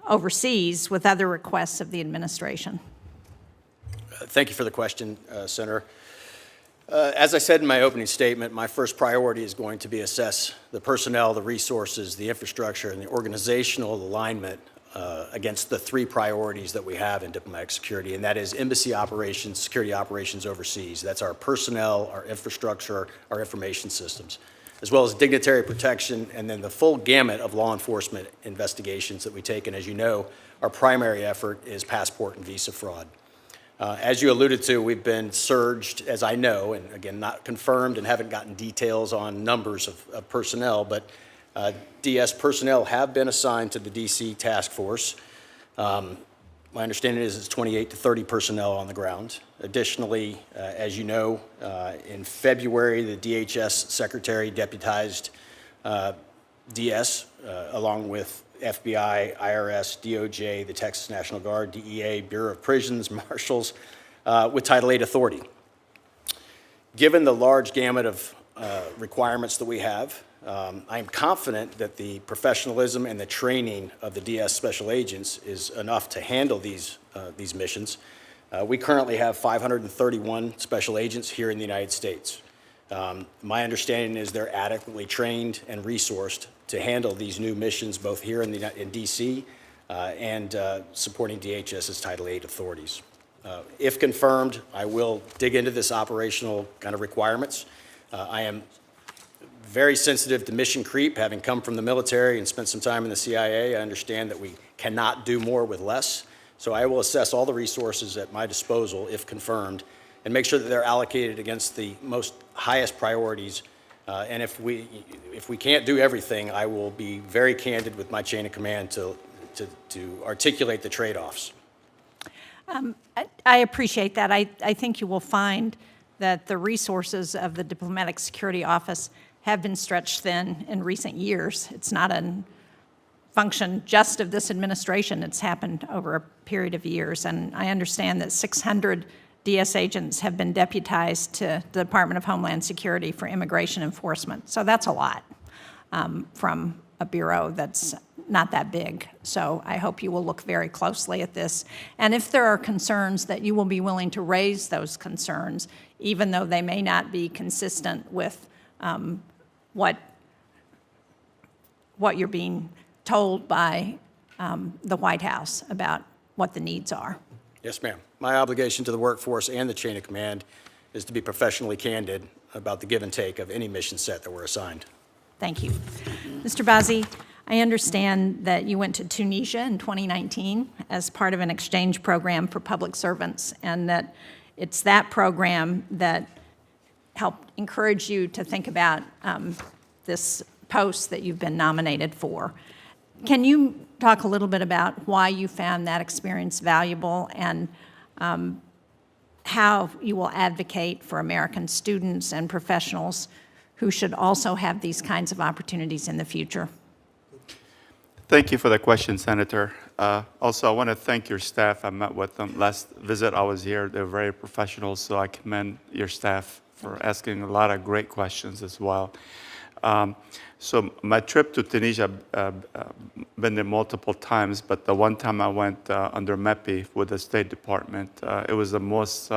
overseas, with other requests of the administration? Thank you for the question, Senator. As I said in my opening statement, my first priority is going to be assess the personnel, the resources, the infrastructure, and the organizational alignment against the three priorities that we have in diplomatic security, and that is embassy operations, security operations overseas. That's our personnel, our infrastructure, our information systems, as well as dignitary protection, and then the full gamut of law enforcement investigations that we take. And as you know, our primary effort is passport and visa fraud. As you alluded to, we've been surged, as I know, and again, not confirmed and haven't gotten details on numbers of personnel, but DS personnel have been assigned to the DC task force. My understanding is it's 28 to 30 personnel on the ground. Additionally, as you know, in February, the DHS secretary deputized DS along with FBI, IRS, DOJ, the Texas National Guard, DEA, Bureau of Prisons, Marshals, with Title VIII authority. Given the large gamut of requirements that we have, I am confident that the professionalism and the training of the DS special agents is enough to handle these missions. We currently have 531 special agents here in the United States. My understanding is they're adequately trained and resourced to handle these new missions, both here in DC and supporting DHS's Title VIII authorities. If confirmed, I will dig into this operational kind of requirements. I am very sensitive to mission creep. Having come from the military and spent some time in the CIA, I understand that we cannot do more with less. So I will assess all the resources at my disposal, if confirmed, and make sure that they're allocated against the most highest priorities. And if we can't do everything, I will be very candid with my chain of command to articulate the trade-offs. I appreciate that. I think you will find that the resources of the Diplomatic Security Office have been stretched thin in recent years. It's not a function just of this administration. It's happened over a period of years. And I understand that 600 DS agents have been deputized to the Department of Homeland Security for immigration enforcement. So that's a lot from a bureau that's not that big. So I hope you will look very closely at this. And if there are concerns, that you will be willing to raise those concerns, even though they may not be consistent with what you're being told by the White House about what the needs are. Yes, ma'am. My obligation to the workforce and the chain of command is to be professionally candid about the give and take of any mission set that we're assigned. Thank you. Mr. Bazi, I understand that you went to Tunisia in 2019 as part of an exchange program for public servants, and that it's that program that helped encourage you to think about this post that you've been nominated for. Can you talk a little bit about why you found that experience valuable, and how you will advocate for American students and professionals who should also have these kinds of opportunities in the future? Thank you for the question, Senator. Also, I want to thank your staff. I met with them last visit I was here. They're very professional, so I commend your staff for asking a lot of great questions as well. So my trip to Tunisia, been there multiple times, but the one time I went under MEPI with the State Department, it was the most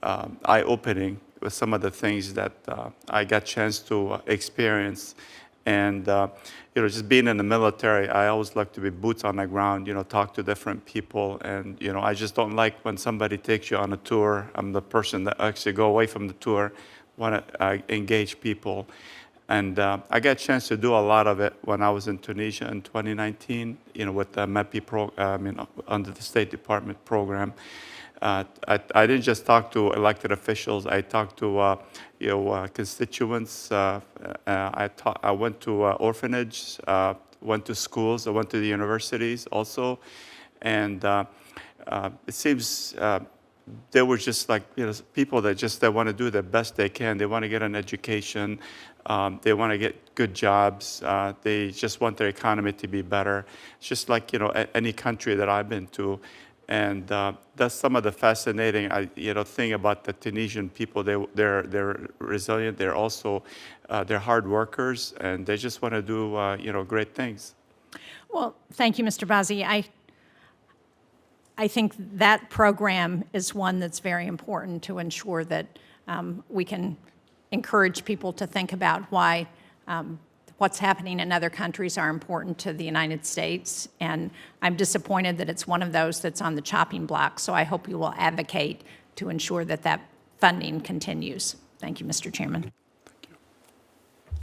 eye-opening with some of the things that I got a chance to experience. And, you know, just being in the military, I always like to be boots on the ground, you know, talk to different people. And, you know, I just don't like when somebody takes you on a tour. I'm the person that actually go away from the tour, want to engage people. And I got a chance to do a lot of it when I was in Tunisia in 2019, you know, with the MEPI under the State Department program. I didn't just talk to elected officials. I talked to constituents. I went to orphanages, went to schools. I went to the universities also, and it seems they were just like, you know, people that just they want to do the best they can. They want to get an education. They want to get good jobs. They just want their economy to be better. It's just like, you know, any country that I've been to. And that's some of the fascinating, thing about the Tunisian people. They're resilient. They're also they're hard workers, and they just want to do great things. Well, thank you, Mr. Bazi. I think that program is one that's very important to ensure that we can encourage people to think about why what's happening in other countries are important to the United States. And I'm disappointed that it's one of those that's on the chopping block. So I hope you will advocate to ensure that that funding continues. Thank you, Mr. Chairman.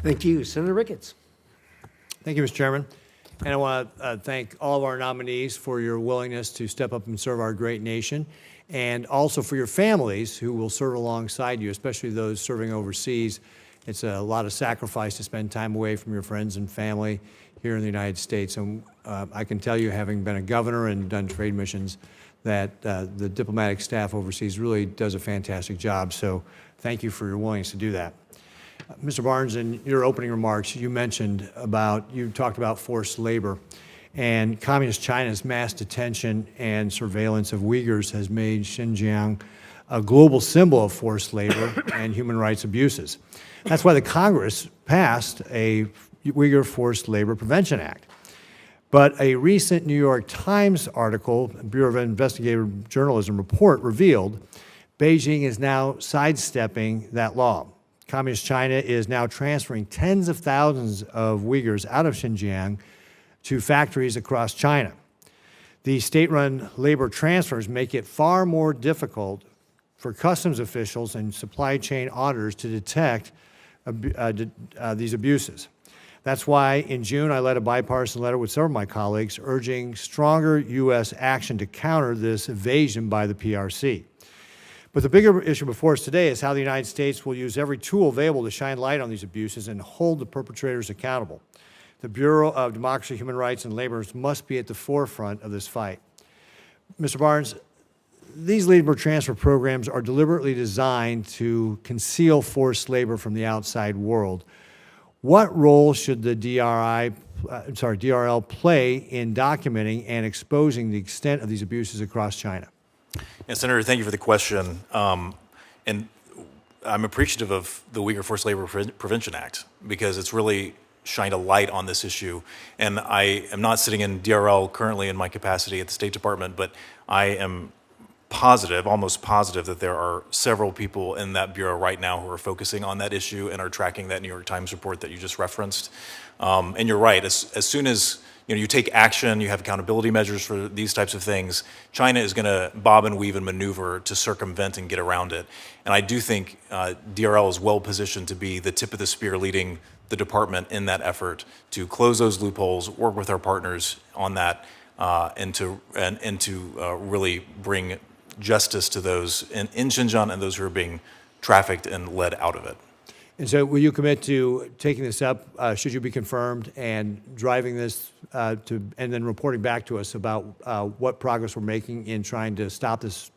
Thank you. Senator Ricketts. Thank you, Mr. Chairman. And I want to thank all of our nominees for your willingness to step up and serve our great nation, and also for your families who will serve alongside you, especially those serving overseas. It's a lot of sacrifice to spend time away from your friends and family here in the United States. And I can tell you, having been a governor and done trade missions, that the diplomatic staff overseas really does a fantastic job. So thank you for your willingness to do that. Mr. Barnes, in your opening remarks, you talked about forced labor. And Communist China's mass detention and surveillance of Uyghurs has made Xinjiang a global symbol of forced labor and human rights abuses. That's why the Congress passed a Uyghur Forced Labor Prevention Act. But a recent New York Times article, Bureau of Investigative Journalism report, revealed Beijing is now sidestepping that law. Communist China is now transferring tens of thousands of Uyghurs out of Xinjiang to factories across China. The state-run labor transfers make it far more difficult for customs officials and supply chain auditors to detect these abuses. That's why in June I led a bipartisan letter with several of my colleagues urging stronger U.S. action to counter this evasion by the PRC. But the bigger issue before us today is how the United States will use every tool available to shine light on these abuses and hold the perpetrators accountable. The Bureau of Democracy, Human Rights, and Labor must be at the forefront of this fight. Mr. Barnes, these labor transfer programs are deliberately designed to conceal forced labor from the outside world. What role should the DRL play in documenting and exposing the extent of these abuses across China? And Senator, thank you for the question. And I'm appreciative of the Uyghur Forced Labor Prevention Act because it's really shined a light on this issue. And I am not sitting in DRL currently in my capacity at the State Department, but I am positive, almost positive, that there are several people in that bureau right now who are focusing on that issue and are tracking that New York Times report that you just referenced. And you're right, as soon as you take action, you have accountability measures for these types of things, China is going to bob and weave and maneuver to circumvent and get around it. And I do think DRL is well positioned to be the tip of the spear leading the department in that effort to close those loopholes, work with our partners on that, and to really bring justice to those in Xinjiang and those who are being trafficked and led out of it. And so will you commit to taking this up, should you be confirmed, and driving this and then reporting back to us about what progress we're making in trying to stop this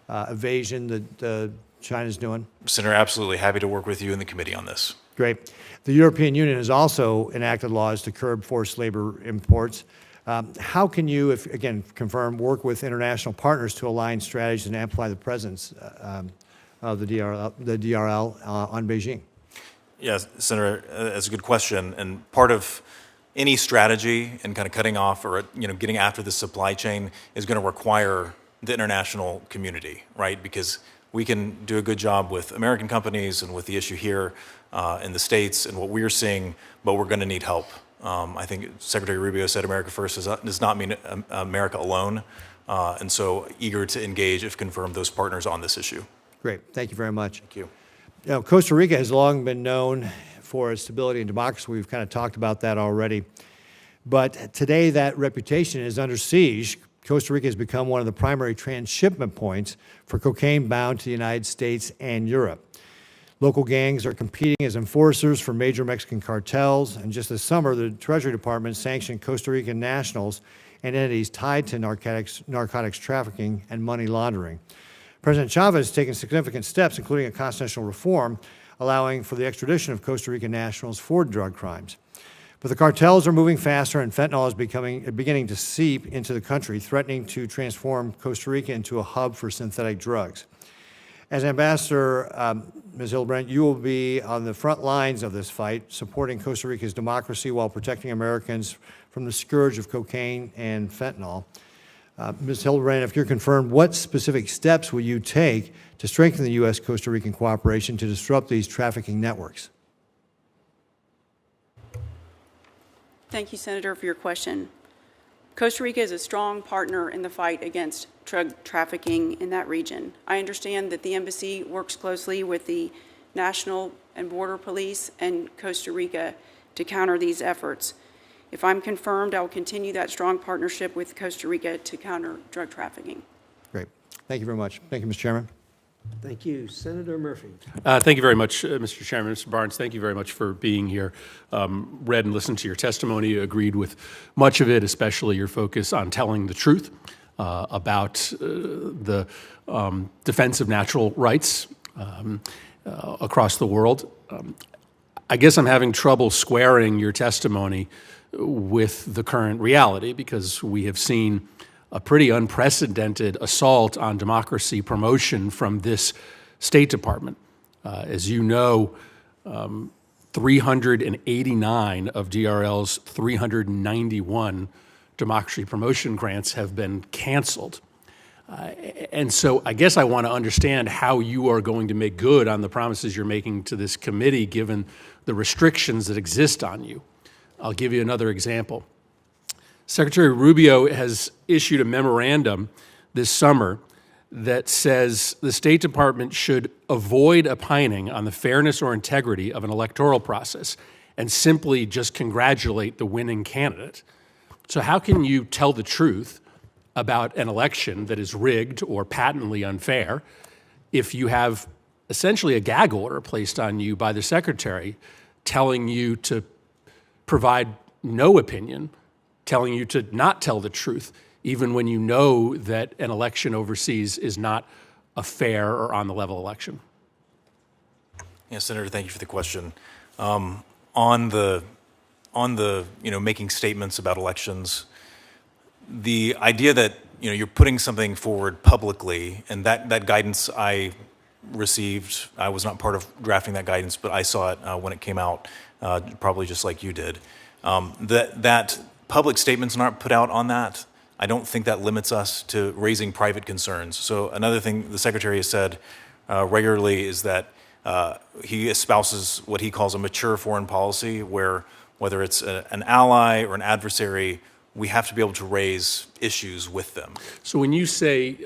evasion that China's doing? Senator, absolutely happy to work with you in the committee on this. Great. The European Union has also enacted laws to curb forced labor imports. How can you, if again confirmed, work with international partners to align strategies and amplify the presence of the DRL on Beijing? Yes, Senator, that's a good question. And part of any strategy and kind of cutting off or getting after the supply chain is going to require the international community, right? Because we can do a good job with American companies and with the issue here in the States and what we're seeing, but we're going to need help. I think Secretary Rubio said America first does not mean America alone, and so eager to engage, if confirmed, those partners on this issue. Great. Thank you very much. Thank you. Costa Rica has long been known for its stability and democracy. We've kind of talked about that already. But today that reputation is under siege. Costa Rica has become one of the primary transshipment points for cocaine bound to the United States and Europe. Local gangs are competing as enforcers for major Mexican cartels, and just this summer, the Treasury Department sanctioned Costa Rican nationals and entities tied to narcotics trafficking and money laundering. President Chavez has taken significant steps, including a constitutional reform, allowing for the extradition of Costa Rican nationals for drug crimes. But the cartels are moving faster, and fentanyl is beginning to seep into the country, threatening to transform Costa Rica into a hub for synthetic drugs. As Ambassador, Ms. Hildebrand, you will be on the front lines of this fight, supporting Costa Rica's democracy while protecting Americans from the scourge of cocaine and fentanyl. Ms. Hildebrand, if you're confirmed, what specific steps will you take to strengthen the U.S.-Costa Rican cooperation to disrupt these trafficking networks? Thank you, Senator, for your question. Costa Rica is a strong partner in the fight against drug trafficking in that region. I understand that the embassy works closely with the National and Border Police and Costa Rica to counter these efforts. If I'm confirmed, I will continue that strong partnership with Costa Rica to counter drug trafficking. Great. Thank you very much. Thank you, Mr. Chairman. Thank you. Senator Murphy. Thank you very much, Mr. Chairman. Mr. Barnes, thank you very much for being here. Read and listened to your testimony, agreed with much of it, especially your focus on telling the truth about the defense of natural rights across the world. I guess I'm having trouble squaring your testimony with the current reality because we have seen a pretty unprecedented assault on democracy promotion from this State Department. As you know, 389 of DRL's 391 democracy promotion grants have been canceled. And so I guess I want to understand how you are going to make good on the promises you're making to this committee given the restrictions that exist on you. I'll give you another example. Secretary Rubio has issued a memorandum this summer that says the State Department should avoid opining on the fairness or integrity of an electoral process and simply just congratulate the winning candidate. So how can you tell the truth about an election that is rigged or patently unfair if you have essentially a gag order placed on you by the secretary telling you to provide no opinion, telling you to not tell the truth, even when you know that an election overseas is not a fair or on-the-level election? Yeah, Senator, thank you for the question. On the making statements about elections, the idea that you're putting something forward publicly, and that guidance I received, I was not part of drafting that guidance, but I saw it when it came out, probably just like you did. That public statements aren't put out on that. I don't think that limits us to raising private concerns. So another thing the Secretary has said regularly is that he espouses what he calls a mature foreign policy, where whether it's an ally or an adversary, we have to be able to raise issues with them. So when you say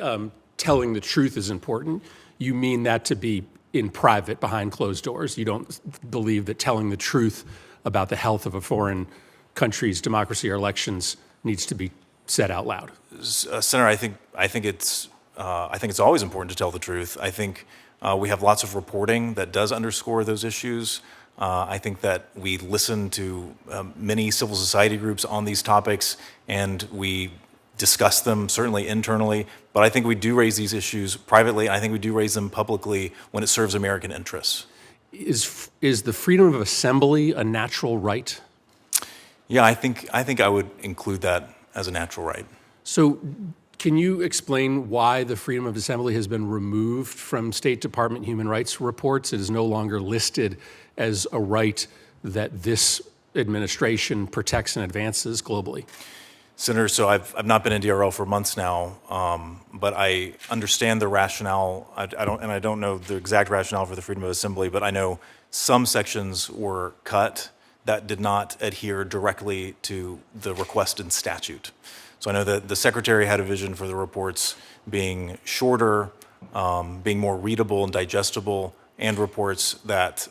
telling the truth is important, you mean that to be in private, behind closed doors? You don't believe that telling the truth about the health of a foreign country's democracy or elections needs to be said out loud? Senator, I think it's always important to tell the truth. I think we have lots of reporting that does underscore those issues. I think that we listen to many civil society groups on these topics, and we discuss them certainly internally. But I think we do raise these issues privately, and I think we do raise them publicly when it serves American interests. Is the freedom of assembly a natural right? Yeah, I think I would include that as a natural right. So can you explain why the freedom of assembly has been removed from State Department human rights reports? It is no longer listed as a right that this administration protects and advances globally. Senator, so I've not been in DRL for months now, but I understand the rationale. I don't know the exact rationale for the freedom of assembly, but I know some sections were cut that did not adhere directly to the requested statute. So I know that the Secretary had a vision for the reports being shorter, being more readable and digestible, and reports that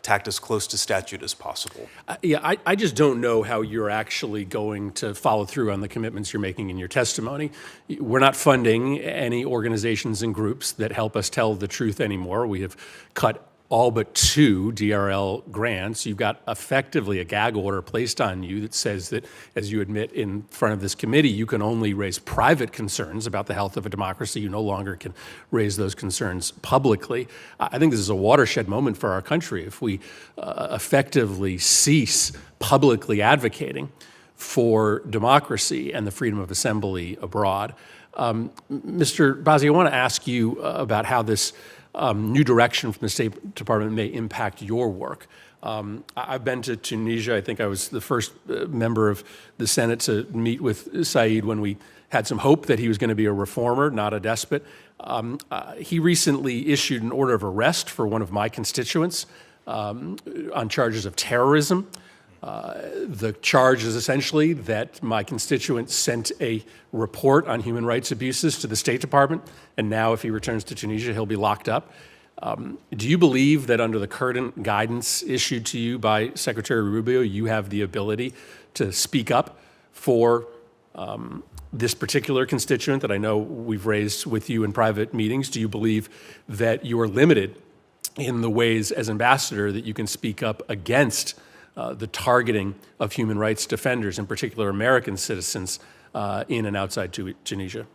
tacked as close to statute as possible. I just don't know how you're actually going to follow through on the commitments you're making in your testimony. We're not funding any organizations and groups that help us tell the truth anymore. We have cut all but 2 DRL grants. You've got effectively a gag order placed on you that says that, as you admit in front of this committee, you can only raise private concerns about the health of a democracy. You no longer can raise those concerns publicly. I think this is a watershed moment for our country if we effectively cease publicly advocating for democracy and the freedom of assembly abroad. Mr. Bazi, I want to ask you about how this new direction from the State Department may impact your work. I've been to Tunisia. I think I was the first member of the Senate to meet with Said when we had some hope that he was going to be a reformer, not a despot. He recently issued an order of arrest for one of my constituents on charges of terrorism. The charge is essentially that my constituent sent a report on human rights abuses to the State Department, and now if he returns to Tunisia, he'll be locked up. Do you believe that under the current guidance issued to you by Secretary Rubio, you have the ability to speak up for this particular constituent that I know we've raised with you in private meetings? Do you believe that you are limited in the ways as ambassador that you can speak up against the targeting of human rights defenders, in particular American citizens, in and outside Tunisia?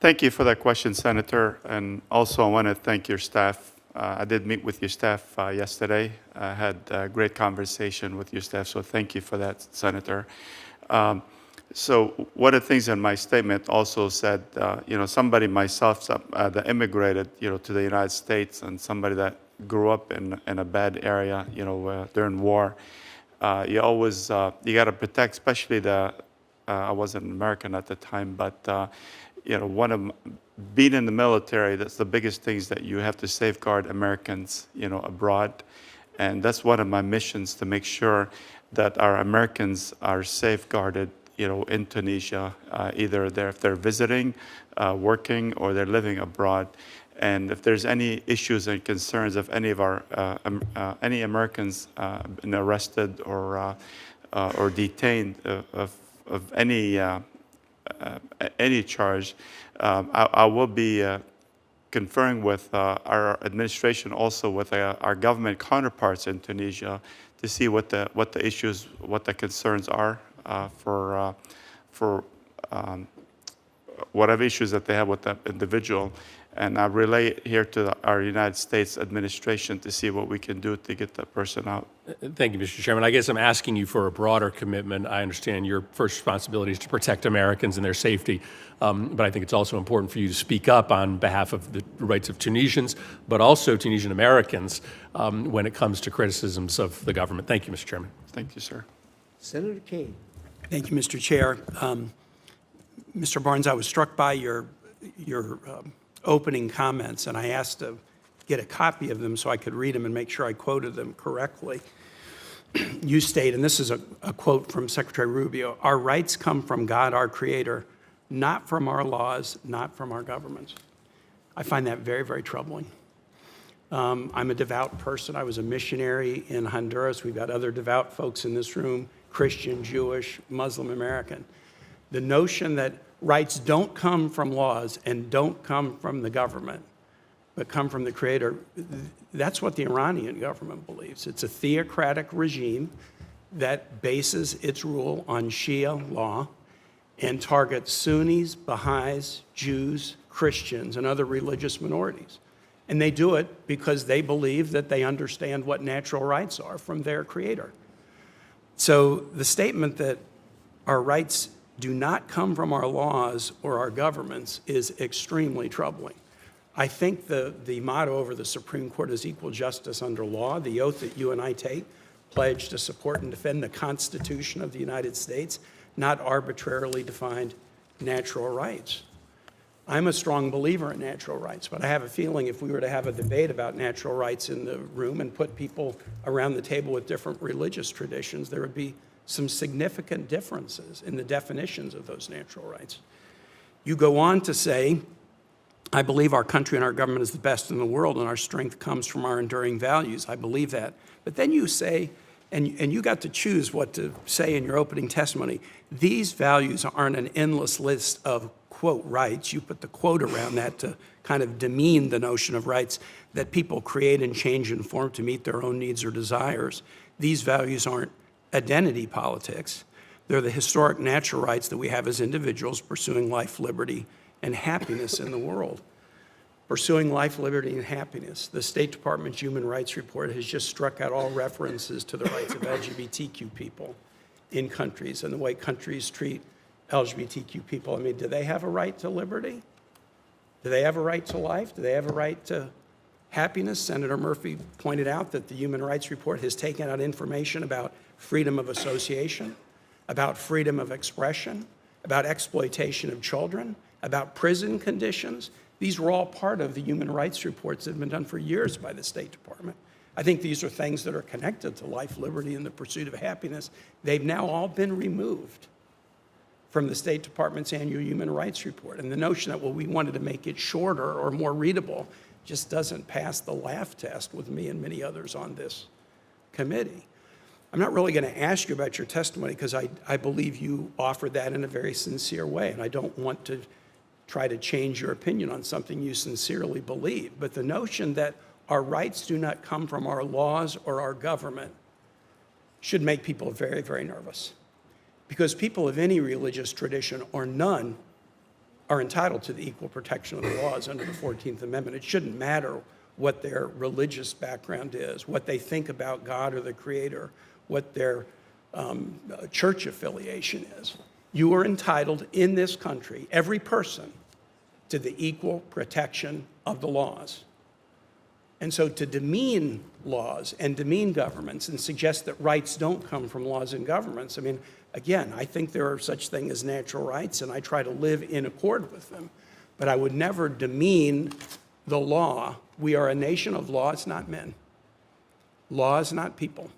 Thank you for that question, Senator. And also I want to thank your staff. I did meet with your staff yesterday. I had a great conversation with your staff, so thank you for that, Senator. So one of the things in my statement also said, somebody myself that immigrated, to the United States, and somebody that grew up in a bad area, during war. You always, you got to protect, especially I wasn't American at the time, but, being in the military, that's the biggest things that you have to safeguard Americans, abroad. And that's one of my missions, to make sure that our Americans are safeguarded, in Tunisia, either if they're visiting, working, or they're living abroad. And if there's any issues and concerns of any of our any Americans been arrested or detained of any charge, I will be conferring with our administration, also with our government counterparts in Tunisia, to see what the issues, what the concerns are for whatever issues that they have with that individual. And I relay here to our United States administration to see what we can do to get that person out. Thank you, Mr. Chairman. I guess I'm asking you for a broader commitment. I understand your first responsibility is to protect Americans and their safety, but I think it's also important for you to speak up on behalf of the rights of Tunisians, but also Tunisian Americans when it comes to criticisms of the government. Thank you, Mr. Chairman. Thank you, sir. Senator Kane. Thank you, Mr. Chair. Mr. Barnes, I was struck by your opening comments, and I asked to get a copy of them so I could read them and make sure I quoted them correctly. You state, and this is a quote from Secretary Rubio, "Our rights come from God, our Creator, not from our laws, not from our governments." I find that very, very troubling. I'm a devout person. I was a missionary in Honduras. We've got other devout folks in this room, Christian, Jewish, Muslim, American. The notion that rights don't come from laws and don't come from the government, but come from the Creator, that's what the Iranian government believes. It's a theocratic regime that bases its rule on Shia law and targets Sunnis, Baha'is, Jews, Christians, and other religious minorities. And they do it because they believe that they understand what natural rights are from their Creator. So the statement that our rights do not come from our laws or our governments is extremely troubling. I think the motto over the Supreme Court is equal justice under law. The oath that you and I take, pledge to support and defend the Constitution of the United States, not arbitrarily defined natural rights. I'm a strong believer in natural rights, but I have a feeling if we were to have a debate about natural rights in the room and put people around the table with different religious traditions, there would be some significant differences in the definitions of those natural rights. You go on to say, "I believe our country and our government is the best in the world, and our strength comes from our enduring values." I believe that. But then you say, and you got to choose what to say in your opening testimony, these values aren't an endless list of, quote, rights. You put the quote around that to kind of demean the notion of rights that people create and change and form to meet their own needs or desires. These values aren't identity politics. They're the historic natural rights that we have as individuals pursuing life, liberty, and happiness in the world. Pursuing life, liberty, and happiness. The State Department's Human Rights Report has just struck out all references to the rights of LGBTQ people in countries and the way countries treat LGBTQ people. I mean, do they have a right to liberty? Do they have a right to life? Do they have a right to happiness? Senator Murphy pointed out that the Human Rights Report has taken out information about freedom of association, about freedom of expression, about exploitation of children, about prison conditions. These were all part of the human rights reports that have been done for years by the State Department. I think these are things that are connected to life, liberty, and the pursuit of happiness. They've now all been removed from the State Department's annual human rights report. And the notion that, well, we wanted to make it shorter or more readable just doesn't pass the laugh test with me and many others on this committee. I'm not really going to ask you about your testimony because I believe you offered that in a very sincere way, and I don't want to try to change your opinion on something you sincerely believe. But the notion that our rights do not come from our laws or our government should make people very, very nervous. Because people of any religious tradition or none are entitled to the equal protection of the laws under the 14th Amendment. It shouldn't matter what their religious background is, what they think about God or the Creator, what their church affiliation is. You are entitled in this country, every person, to the equal protection of the laws. And so to demean laws and demean governments and suggest that rights don't come from laws and governments, I mean, again, I think there are such things as natural rights, and I try to live in accord with them. But I would never demean the law. We are a nation of laws, not men. Laws, not people.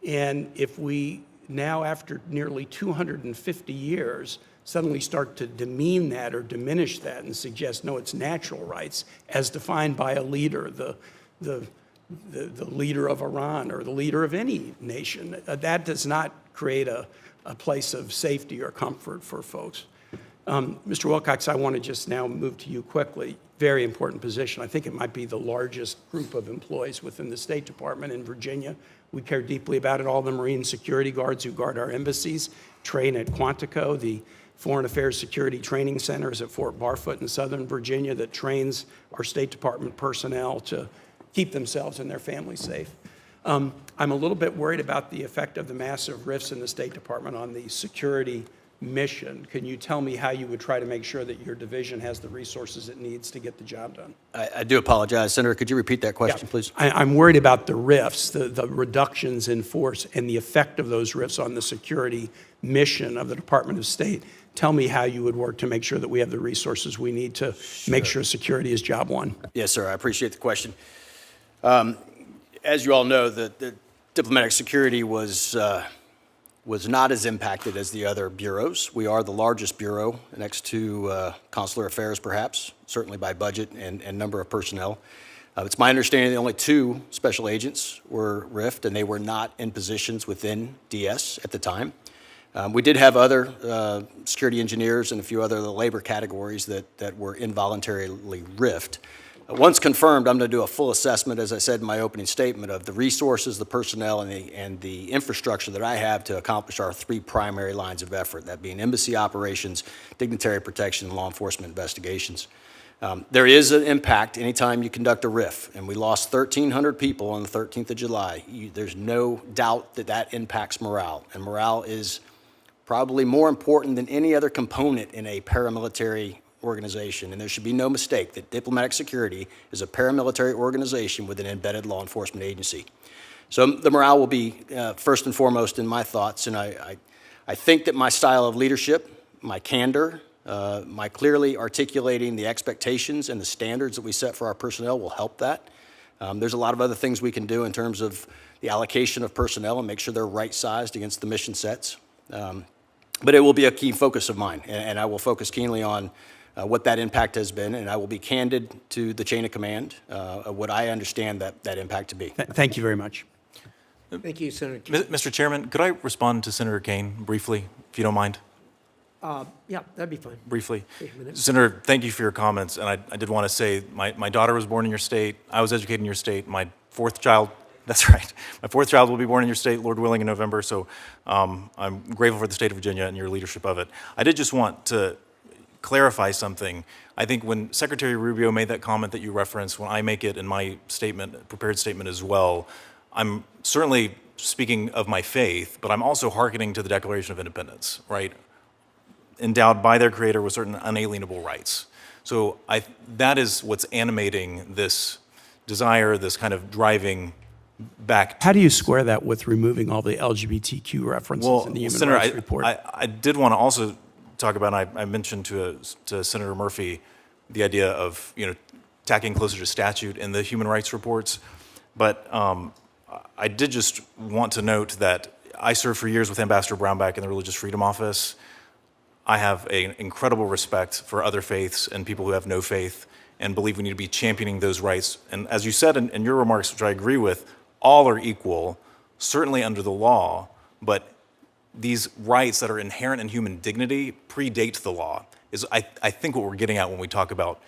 And if we now after nearly 250 years, suddenly start to demean that or diminish that and suggest, no, it's natural rights as defined by a leader, the leader of Iran or the leader of any nation. That does not create a place of safety or comfort for folks. Mr. Wilcox, I want to just now move to you quickly. Very important position. I think it might be the largest group of employees within the State Department in Virginia. We care deeply about it. All the Marine security guards who guard our embassies train at Quantico, the Foreign Affairs Security Training Centers at Fort Barfoot in Southern Virginia that trains our State Department personnel to keep themselves and their families safe. I'm a little bit worried about the effect of the massive rifts in the State Department on the security mission. Can you tell me how you would try to make sure that your division has the resources it needs to get the job done? I do apologize. Senator, could you repeat that question, please? I'm worried about the rifts, the reductions in force, and the effect of those rifts on the security mission of the Department of State. Tell me how you would work to make sure that we have the resources we need to make sure security is job one. Yes, sir. I appreciate the question. As you all know, the diplomatic security was not as impacted as the other bureaus. We are the largest bureau, next to consular affairs, perhaps, certainly by budget and number of personnel. It's my understanding that only 2 special agents were RIF'd, and they were not in positions within DS at the time. We did have other security engineers and a few other labor categories that were involuntarily RIF'd. Once confirmed, I'm going to do a full assessment, as I said in my opening statement, of the resources, the personnel, and the infrastructure that I have to accomplish our 3 primary lines of effort, that being embassy operations, dignitary protection, and law enforcement investigations. There is an impact anytime you conduct a RIF, and we lost 1,300 people on the 13th of July. There's no doubt that that impacts morale, and morale is probably more important than any other component in a paramilitary organization, and there should be no mistake that diplomatic security is a paramilitary organization with an embedded law enforcement agency. So the morale will be first and foremost in my thoughts, and I think that my style of leadership, my candor, my clearly articulating the expectations and the standards that we set for our personnel will help that. There's a lot of other things we can do in terms of the allocation of personnel and make sure they're right-sized against the mission sets. But it will be a key focus of mine, and I will focus keenly on what that impact has been, and I will be candid to the chain of command of what I understand that impact to be. Thank you very much. Thank you, Senator Kane. Mr. Chairman, could I respond to Senator Kane briefly, if you don't mind? Yeah, that'd be fine. Briefly. Take a minute. Senator, thank you for your comments, and I did want to say my daughter was born in your state. I was educated in your state. My 4th child, that's right, my 4th child will be born in your state, Lord willing, in November, so I'm grateful for the state of Virginia and your leadership of it. I did just want to clarify something. I think when Secretary Rubio made that comment that you referenced, when I make it in my statement, prepared statement as well, I'm certainly speaking of my faith, but I'm also hearkening to the Declaration of Independence, right? Endowed by their creator with certain unalienable rights. So that is what's animating this desire, this kind of driving back. How do you square that with removing all the LGBTQ references in the Human Senator, Rights Report? I did want to also talk about, I mentioned to Senator Murphy the idea of tacking closer to statute in the human rights reports, but I did just want to note that I served for years with Ambassador Brownback in the Religious Freedom Office. I have an incredible respect for other faiths and people who have no faith, and believe we need to be championing those rights. And as you said in your remarks, which I agree with, all are equal, certainly under the law, but these rights that are inherent in human dignity predate the law, is I think what we're getting at when we talk about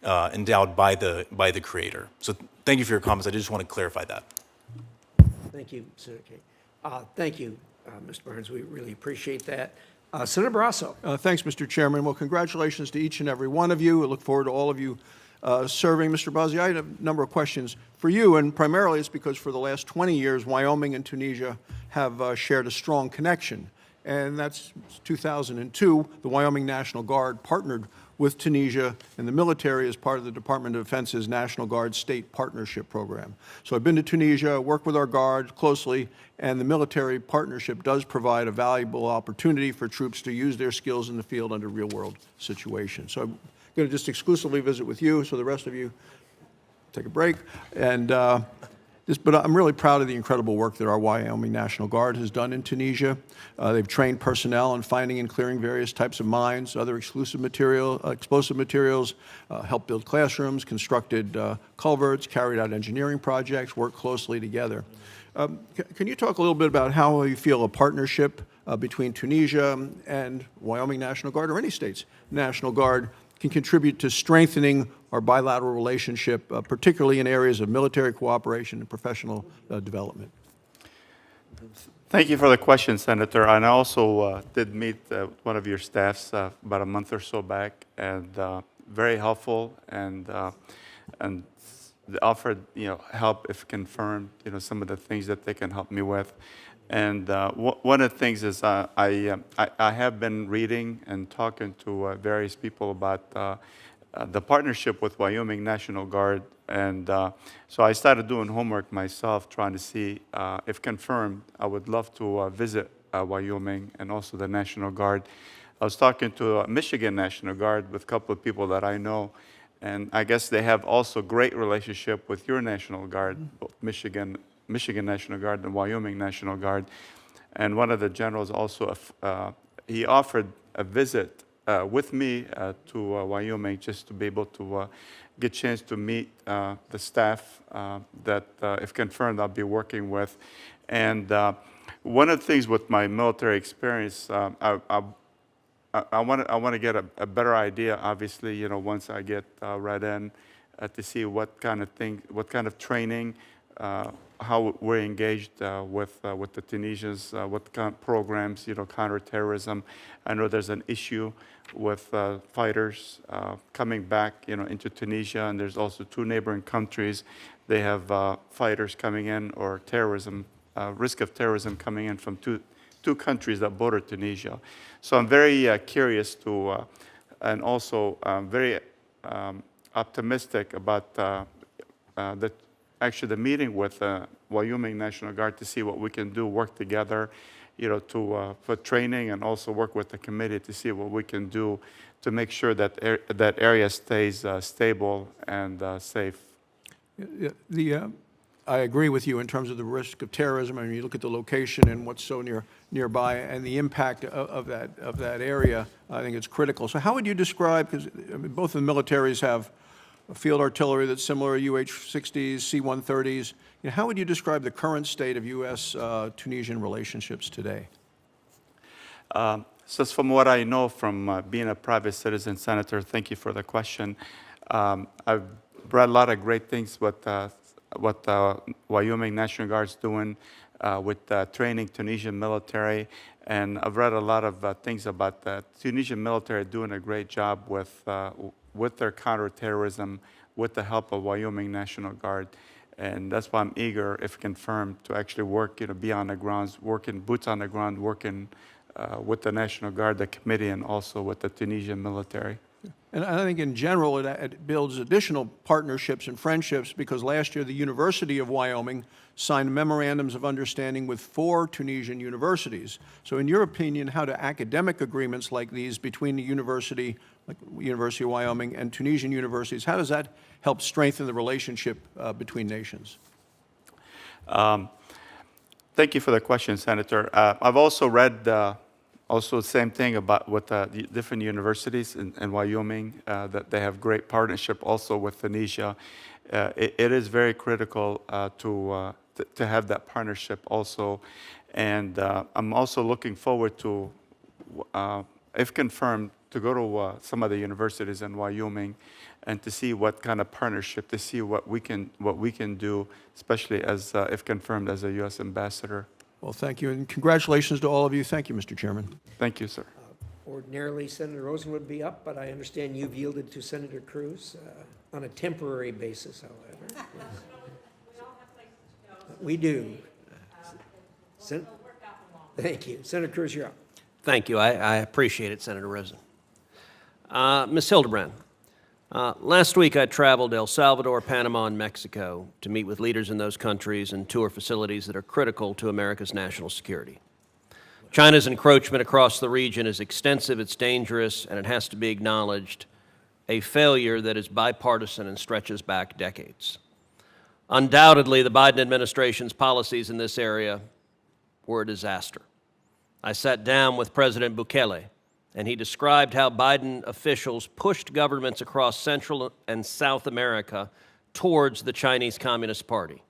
endowed by the Creator. So thank you for your comments. I just want to clarify that. Thank you, Senator Kane. Thank you, Mr. Burns. We really appreciate that. Senator Barrasso. Thanks, Mr. Chairman. Well, congratulations to each and every one of you. I look forward to all of you serving. Mr. Bazi, I had a number of questions for you, and primarily it's because for the last 20 years, Wyoming and Tunisia have shared a strong connection. And that's 2002, the Wyoming National Guard partnered with Tunisia and the military as part of the Department of Defense's National Guard State Partnership Program. So I've been to Tunisia, worked with our Guard closely, and the military partnership does provide a valuable opportunity for troops to use their skills in the field under real-world situations. So I'm going to just exclusively visit with you, so the rest of you take a break. And But I'm really proud of the incredible work that our Wyoming National Guard has done in Tunisia. They've trained personnel in finding and clearing various types of mines, other explosive materials, helped build classrooms, constructed culverts, carried out engineering projects, worked closely together. Can you talk a little bit about how you feel a partnership between Tunisia and Wyoming National Guard, or any state's National Guard, can contribute to strengthening our bilateral relationship, particularly in areas of military cooperation and professional development? Thank you for the question, Senator. And I also did meet one of your staffs about a month or so back, and very helpful, and they offered, help if confirmed, some of the things that they can help me with. And one of the things is I have been reading and talking to various people about the partnership with Wyoming National Guard. And so I started doing homework myself, trying to see if confirmed, I would love to visit Wyoming and also the National Guard. I was talking to Michigan National Guard with a couple of people that I know. And I guess they have also great relationship with your National Guard, both Michigan National Guard and Wyoming National Guard. And one of the generals also, he offered a visit with me to Wyoming, just to be able to get a chance to meet the staff that, if confirmed, I'll be working with. And one of the things with my military experience, I want to get a better idea, obviously, once I get right in, to see what kind of training, how we're engaged with the Tunisians, what kind of programs, counterterrorism. I know there's an issue with fighters coming back, into Tunisia, and there's also 2 neighboring countries. They have fighters coming in, or terrorism, risk of terrorism coming in from two countries that border Tunisia. So I'm very curious to, and also very optimistic about actually the meeting with Wyoming National Guard to see what we can do, work together, for training, and also work with the committee to see what we can do to make sure that that area stays stable and safe. I agree with you in terms of the risk of terrorism. I mean, you look at the location and what's so nearby, and the impact of that area. I think it's critical. So how would you describe, because both of the militaries have field artillery that's similar, UH-60s, C-130s. How would you describe the current state of U.S.-Tunisian relationships today? So from what I know from being a private citizen, Senator, thank you for the question. I've read a lot of great things what Wyoming National Guard's doing with training Tunisian military. And I've read a lot of things about the Tunisian military doing a great job with their counterterrorism, with the help of Wyoming National Guard. And that's why I'm eager, if confirmed, to actually work, be on the grounds, working boots on the ground, working with the National Guard, the committee, and also with the Tunisian military. And I think in general, it builds additional partnerships and friendships, because last year the University of Wyoming signed memorandums of understanding with 4 Tunisian universities. So in your opinion, how do academic agreements like these between the university, like University of Wyoming, and Tunisian universities, how does that help strengthen the relationship between nations? Thank you for the question, Senator. I've also read also the same thing about with the different universities in Wyoming, that they have great partnership also with Tunisia. It is very critical to have that partnership also. And I'm also looking forward to, if confirmed, to go to some of the universities in Wyoming and to see what kind of partnership, to see what we can do, especially as, if confirmed, as a U.S. ambassador. Well, thank you, and congratulations to all of you. Thank you, Mr. Chairman. Thank you, sir. Ordinarily, Senator Rosen would be up, but I understand you've yielded to Senator Cruz on a temporary basis, however. We do. Thank you. Senator Cruz, you're up. Thank you. I appreciate it, Senator Rosen. Ms. Hildebrand, last week I traveled to El Salvador, Panama, and Mexico to meet with leaders in those countries and tour facilities that are critical to America's national security. China's encroachment across the region is extensive, it's dangerous, and it has to be acknowledged, a failure that is bipartisan and stretches back decades. Undoubtedly, the Biden administration's policies in this area were a disaster. I sat down with President Bukele, and he described how Biden officials pushed governments across Central and South America towards the Chinese Communist Party.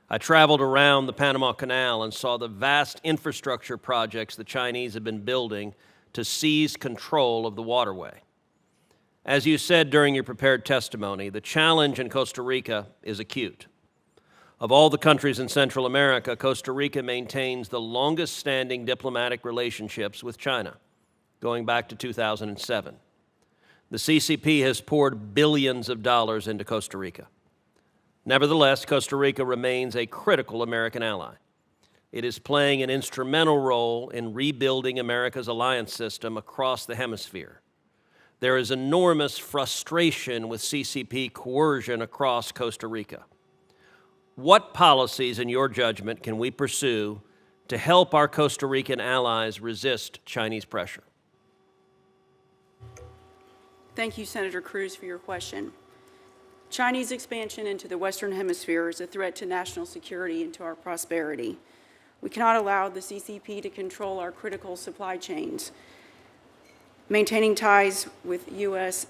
I traveled around the Panama Canal and saw the vast infrastructure projects the Chinese have been building to seize control of the waterway. As you said during your prepared testimony, the challenge in Costa Rica is acute. Of all the countries in Central America, Costa Rica maintains the longest-standing diplomatic relationships with China, going back to 2007. The CCP has poured billions of dollars into Costa Rica. Nevertheless, Costa Rica remains a critical American ally. It is playing an instrumental role in rebuilding America's alliance system across the hemisphere. There is enormous frustration with CCP coercion across Costa Rica. What policies, in your judgment, can we pursue to help our Costa Rican allies resist Chinese pressure? Thank you, Senator Cruz, for your question. Chinese expansion into the Western Hemisphere is a threat to national security and to our prosperity. We cannot allow the CCP to control our critical supply chains. Maintaining ties with U.S.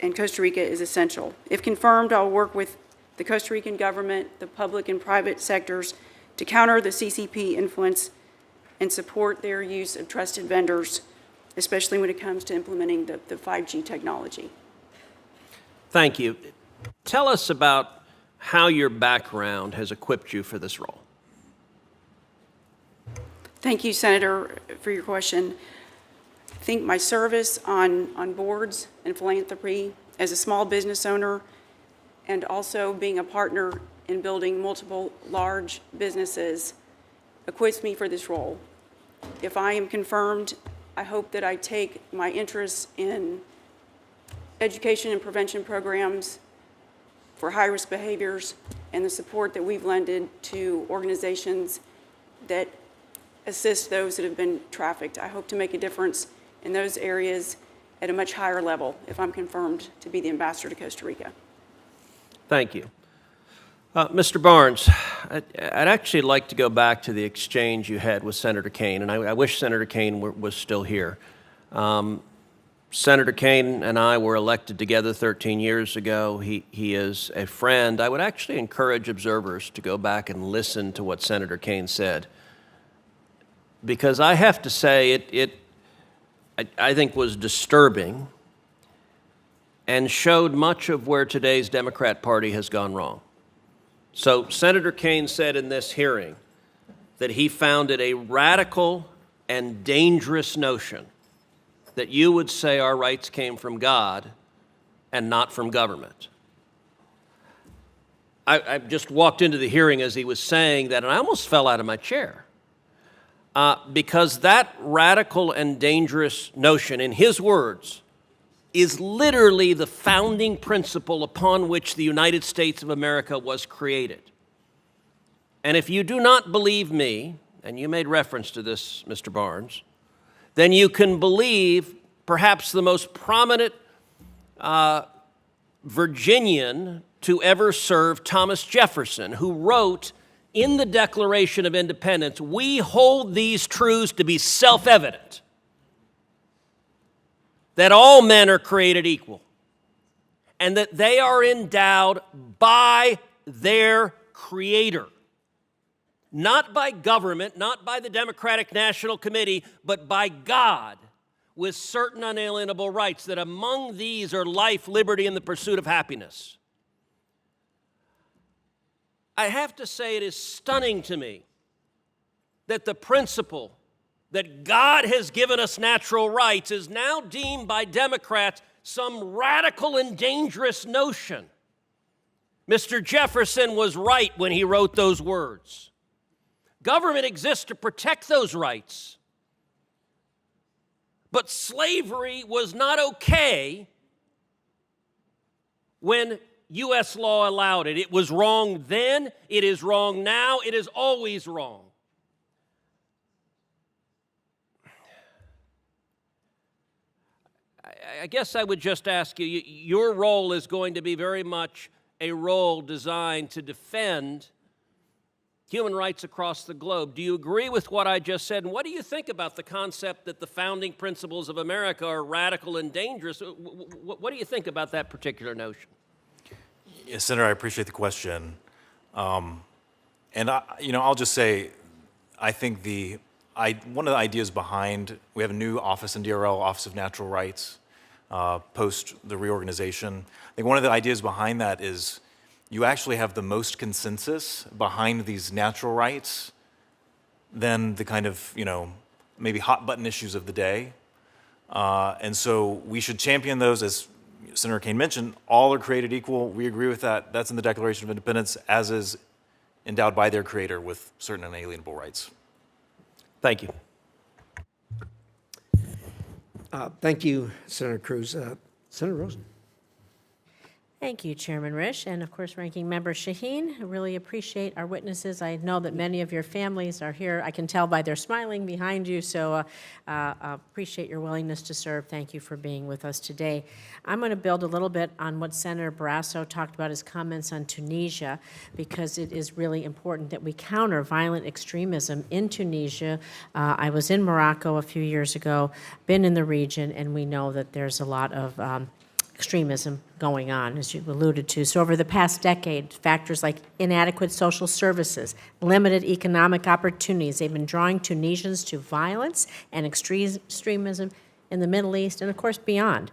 and Costa Rica is essential. If confirmed, I'll work with the Costa Rican government, the public and private sectors to counter the CCP influence and support their use of trusted vendors, especially when it comes to implementing the 5G technology. Thank you. Tell us about how your background has equipped you for this role. Thank you, Senator, for your question. I think my service on boards and philanthropy as a small business owner and also being a partner in building multiple large businesses equips me for this role. If I am confirmed, I hope that I take my interests in education and prevention programs for high-risk behaviors and the support that we've lended to organizations that assist those that have been trafficked. I hope to make a difference in those areas at a much higher level if I'm confirmed to be the ambassador to Costa Rica. Thank you. Mr. Barnes, I'd actually like to go back to the exchange you had with Senator Kaine, and I wish Senator Kaine was still here. Senator Kaine and I were elected together 13 years ago. He is a friend. I would actually encourage observers to go back and listen to what Senator Kaine said, because I have to say I think was disturbing and showed much of where today's Democrat Party has gone wrong. So Senator Kaine said in this hearing that he found it a radical and dangerous notion that you would say our rights came from God and not from government. I just walked into the hearing as he was saying that, and I almost fell out of my chair. Because that radical and dangerous notion, in his words, is literally the founding principle upon which the United States of America was created. And if you do not believe me, and you made reference to this, Mr. Barnes, then you can believe perhaps the most prominent Virginian to ever serve, Thomas Jefferson, who wrote in the Declaration of Independence, "We hold these truths to be self-evident, that all men are created equal, and that they are endowed by their Creator, not by government, not by the Democratic National Committee, but by God, with certain unalienable rights, that among these are life, liberty, and the pursuit of happiness." I have to say it is stunning to me that the principle that God has given us natural rights is now deemed by Democrats some radical and dangerous notion. Mr. Jefferson was right when he wrote those words. Government exists to protect those rights. But slavery was not okay when U.S. law allowed it. It was wrong then, it is wrong now, it is always wrong. I guess I would just ask you, your role is going to be very much a role designed to defend human rights across the globe. Do you agree with what I just said? And what do you think about the concept that the founding principles of America are radical and dangerous? What do you think about that particular notion? Yes, Senator, I appreciate the question. And I'll just say, I think one of the ideas behind, we have a new office in DRL, Office of Natural Rights, post the reorganization. I think one of the ideas behind that is you actually have the most consensus behind these natural rights than the kind of, maybe hot button issues of the day. And so we should champion those. As Senator Kaine mentioned, all are created equal. We agree with that. That's in the Declaration of Independence, as is endowed by their creator with certain unalienable rights. Thank you. Thank you, Senator Cruz. Senator Rosen. Thank you, Chairman Risch, and of course, Ranking Member Shaheen. I really appreciate our witnesses. I know that many of your families are here. I can tell by their smiling behind you, so appreciate your willingness to serve. Thank you for being with us today. I'm going to build a little bit on what Senator Barrasso talked about, his comments on Tunisia, because it is really important that we counter violent extremism in Tunisia. I was in Morocco a few years ago, been in the region, and we know that there's a lot of extremism going on, as you alluded to. So over the past decade, factors like inadequate social services, limited economic opportunities, they've been drawing Tunisians to violence and extremism in the Middle East and, of course, beyond.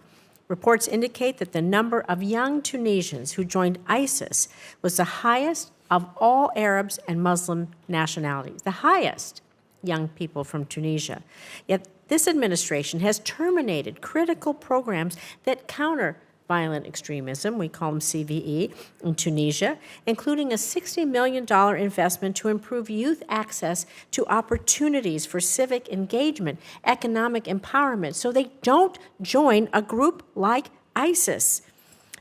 Reports indicate that the number of young Tunisians who joined ISIS was the highest of all Arabs and Muslim nationalities, the highest young people from Tunisia. Yet this administration has terminated critical programs that counter violent extremism, we call them CVE, in Tunisia, including a $60 million investment to improve youth access to opportunities for civic engagement, economic empowerment, so they don't join a group like ISIS.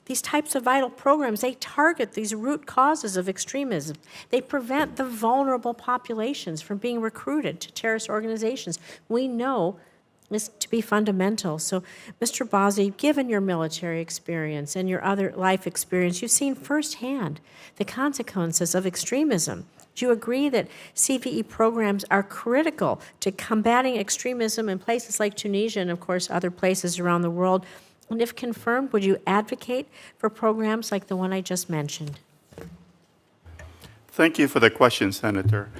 These types of vital programs, they target these root causes of extremism. They prevent the vulnerable populations from being recruited to terrorist organizations. We know this to be fundamental. So, Mr. Bazi, given your military experience and your other life experience, you've seen firsthand the consequences of extremism. Do you agree that CVE programs are critical to combating extremism in places like Tunisia and, of course, other places around the world? And if confirmed, would you advocate for programs like the one I just mentioned? Thank you for the question, Senator.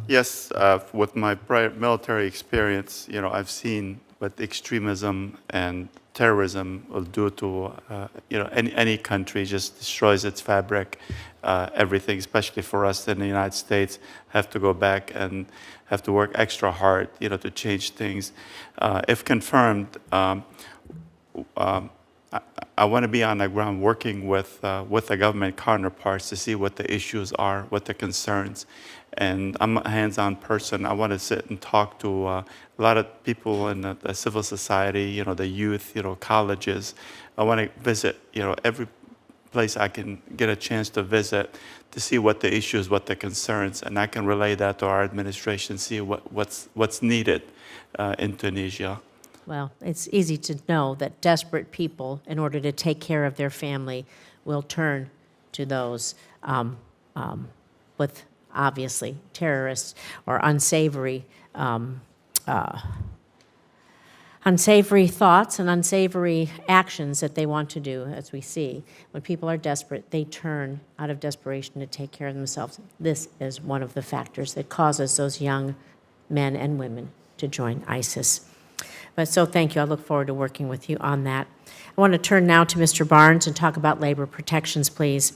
Yes, with my prior military experience, I've seen what extremism and terrorism will do to, any country. Just destroys its fabric, everything, especially for us in the United States, have to go back and have to work extra hard, to change things. If confirmed, I want to be on the ground working with the government counterparts to see what the issues are, what the concerns. And I'm a hands-on person. I want to sit and talk to a lot of people in the civil society, the youth, colleges. I want to visit, every place I can get a chance to visit to see what the issues, what the concerns, and I can relay that to our administration, see what's needed in Tunisia. Well, it's easy to know that desperate people, in order to take care of their family, will turn to those with, obviously, terrorists or unsavory thoughts and unsavory actions that they want to do, as we see. When people are desperate, they turn out of desperation to take care of themselves. This is one of the factors that causes those young men and women to join ISIS. But so thank you. I look forward to working with you on that. I want to turn now to Mr. Barnes and talk about labor protections, please.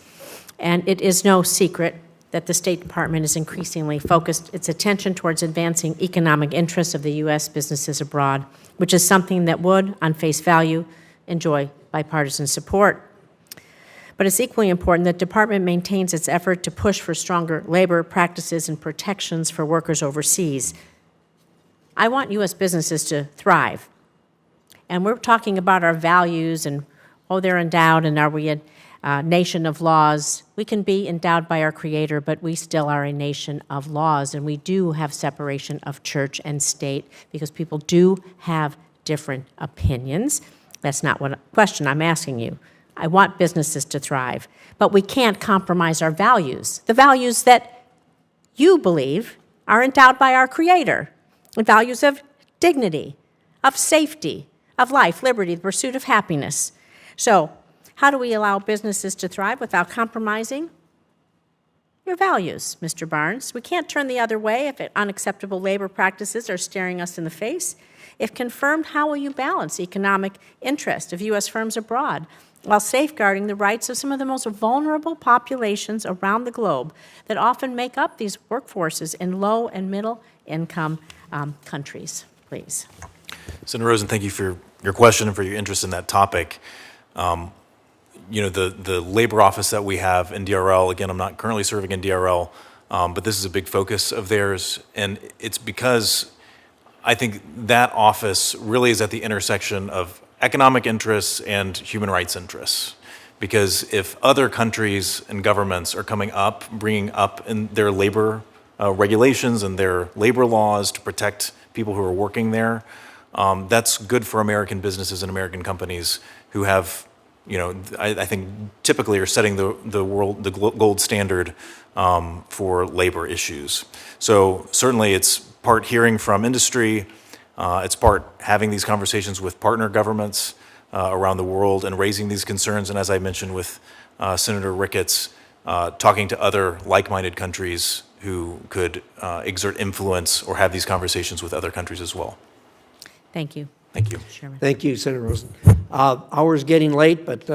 And it is no secret that the State Department is increasingly focused its attention towards advancing economic interests of the U.S. businesses abroad, which is something that would, on face value, enjoy bipartisan support. But it's equally important that the Department maintains its effort to push for stronger labor practices and protections for workers overseas. I want U.S. businesses to thrive. And we're talking about our values and, they're endowed, and are we a nation of laws? We can be endowed by our Creator, but we still are a nation of laws, and we do have separation of church and state because people do have different opinions. That's not what question I'm asking you. I want businesses to thrive, but we can't compromise our values, the values that you believe are endowed by our Creator, the values of dignity, of safety, of life, liberty, the pursuit of happiness. So, how do we allow businesses to thrive without compromising your values, Mr. Barnes? We can't turn the other way if unacceptable labor practices are staring us in the face. If confirmed, how will you balance the economic interest of U.S. firms abroad while safeguarding the rights of some of the most vulnerable populations around the globe that often make up these workforces in low and middle income countries? Please. Senator Rosen, thank you for your question and for your interest in that topic. You know, the labor office that we have in DRL, again, I'm not currently serving in DRL, but this is a big focus of theirs, and it's because I think that office really is at the intersection of economic interests and human rights interests. Because if other countries and governments are coming up, bringing up in their labor regulations and their labor laws to protect people who are working there, that's good for American businesses and American companies who have, you know, I think typically are setting the gold standard for labor issues. So certainly it's part hearing from industry, it's part having these conversations with partner governments around the world and raising these concerns, and as I mentioned with Senator Ricketts, talking to other like-minded countries who could exert influence or have these conversations with other countries as well. Thank you. Thank you. Chairman. Thank you, Senator Rosen. Hour's getting late, but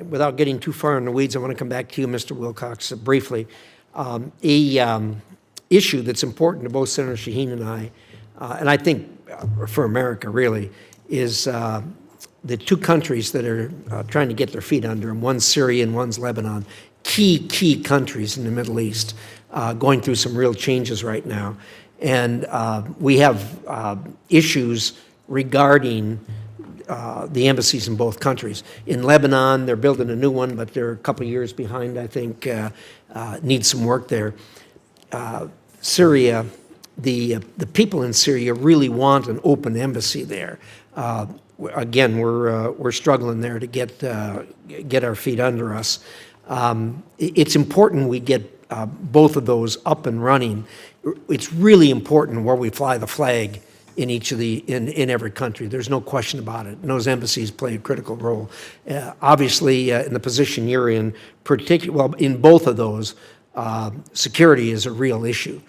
without getting too far in the weeds, I want to come back to you, Mr. Wilcox, briefly. Issue that's important to both Senator Shaheen and I think for America really, is the two countries that are trying to get their feet under them. One's Syria and one's Lebanon. Key countries in the Middle East going through some real changes right now. And we have issues regarding the embassies in both countries. In Lebanon, they're building a new one, but they're a couple years behind, I think, need some work there. Syria, the people in Syria really want an open embassy there. Again, we're struggling there to get our feet under us. It's important we get both of those up and running. It's really important where we fly the flag in each of in every country. There's no question about it. And those embassies play a critical role. Obviously, in the position you're in, well, in both of those, security is a real issue.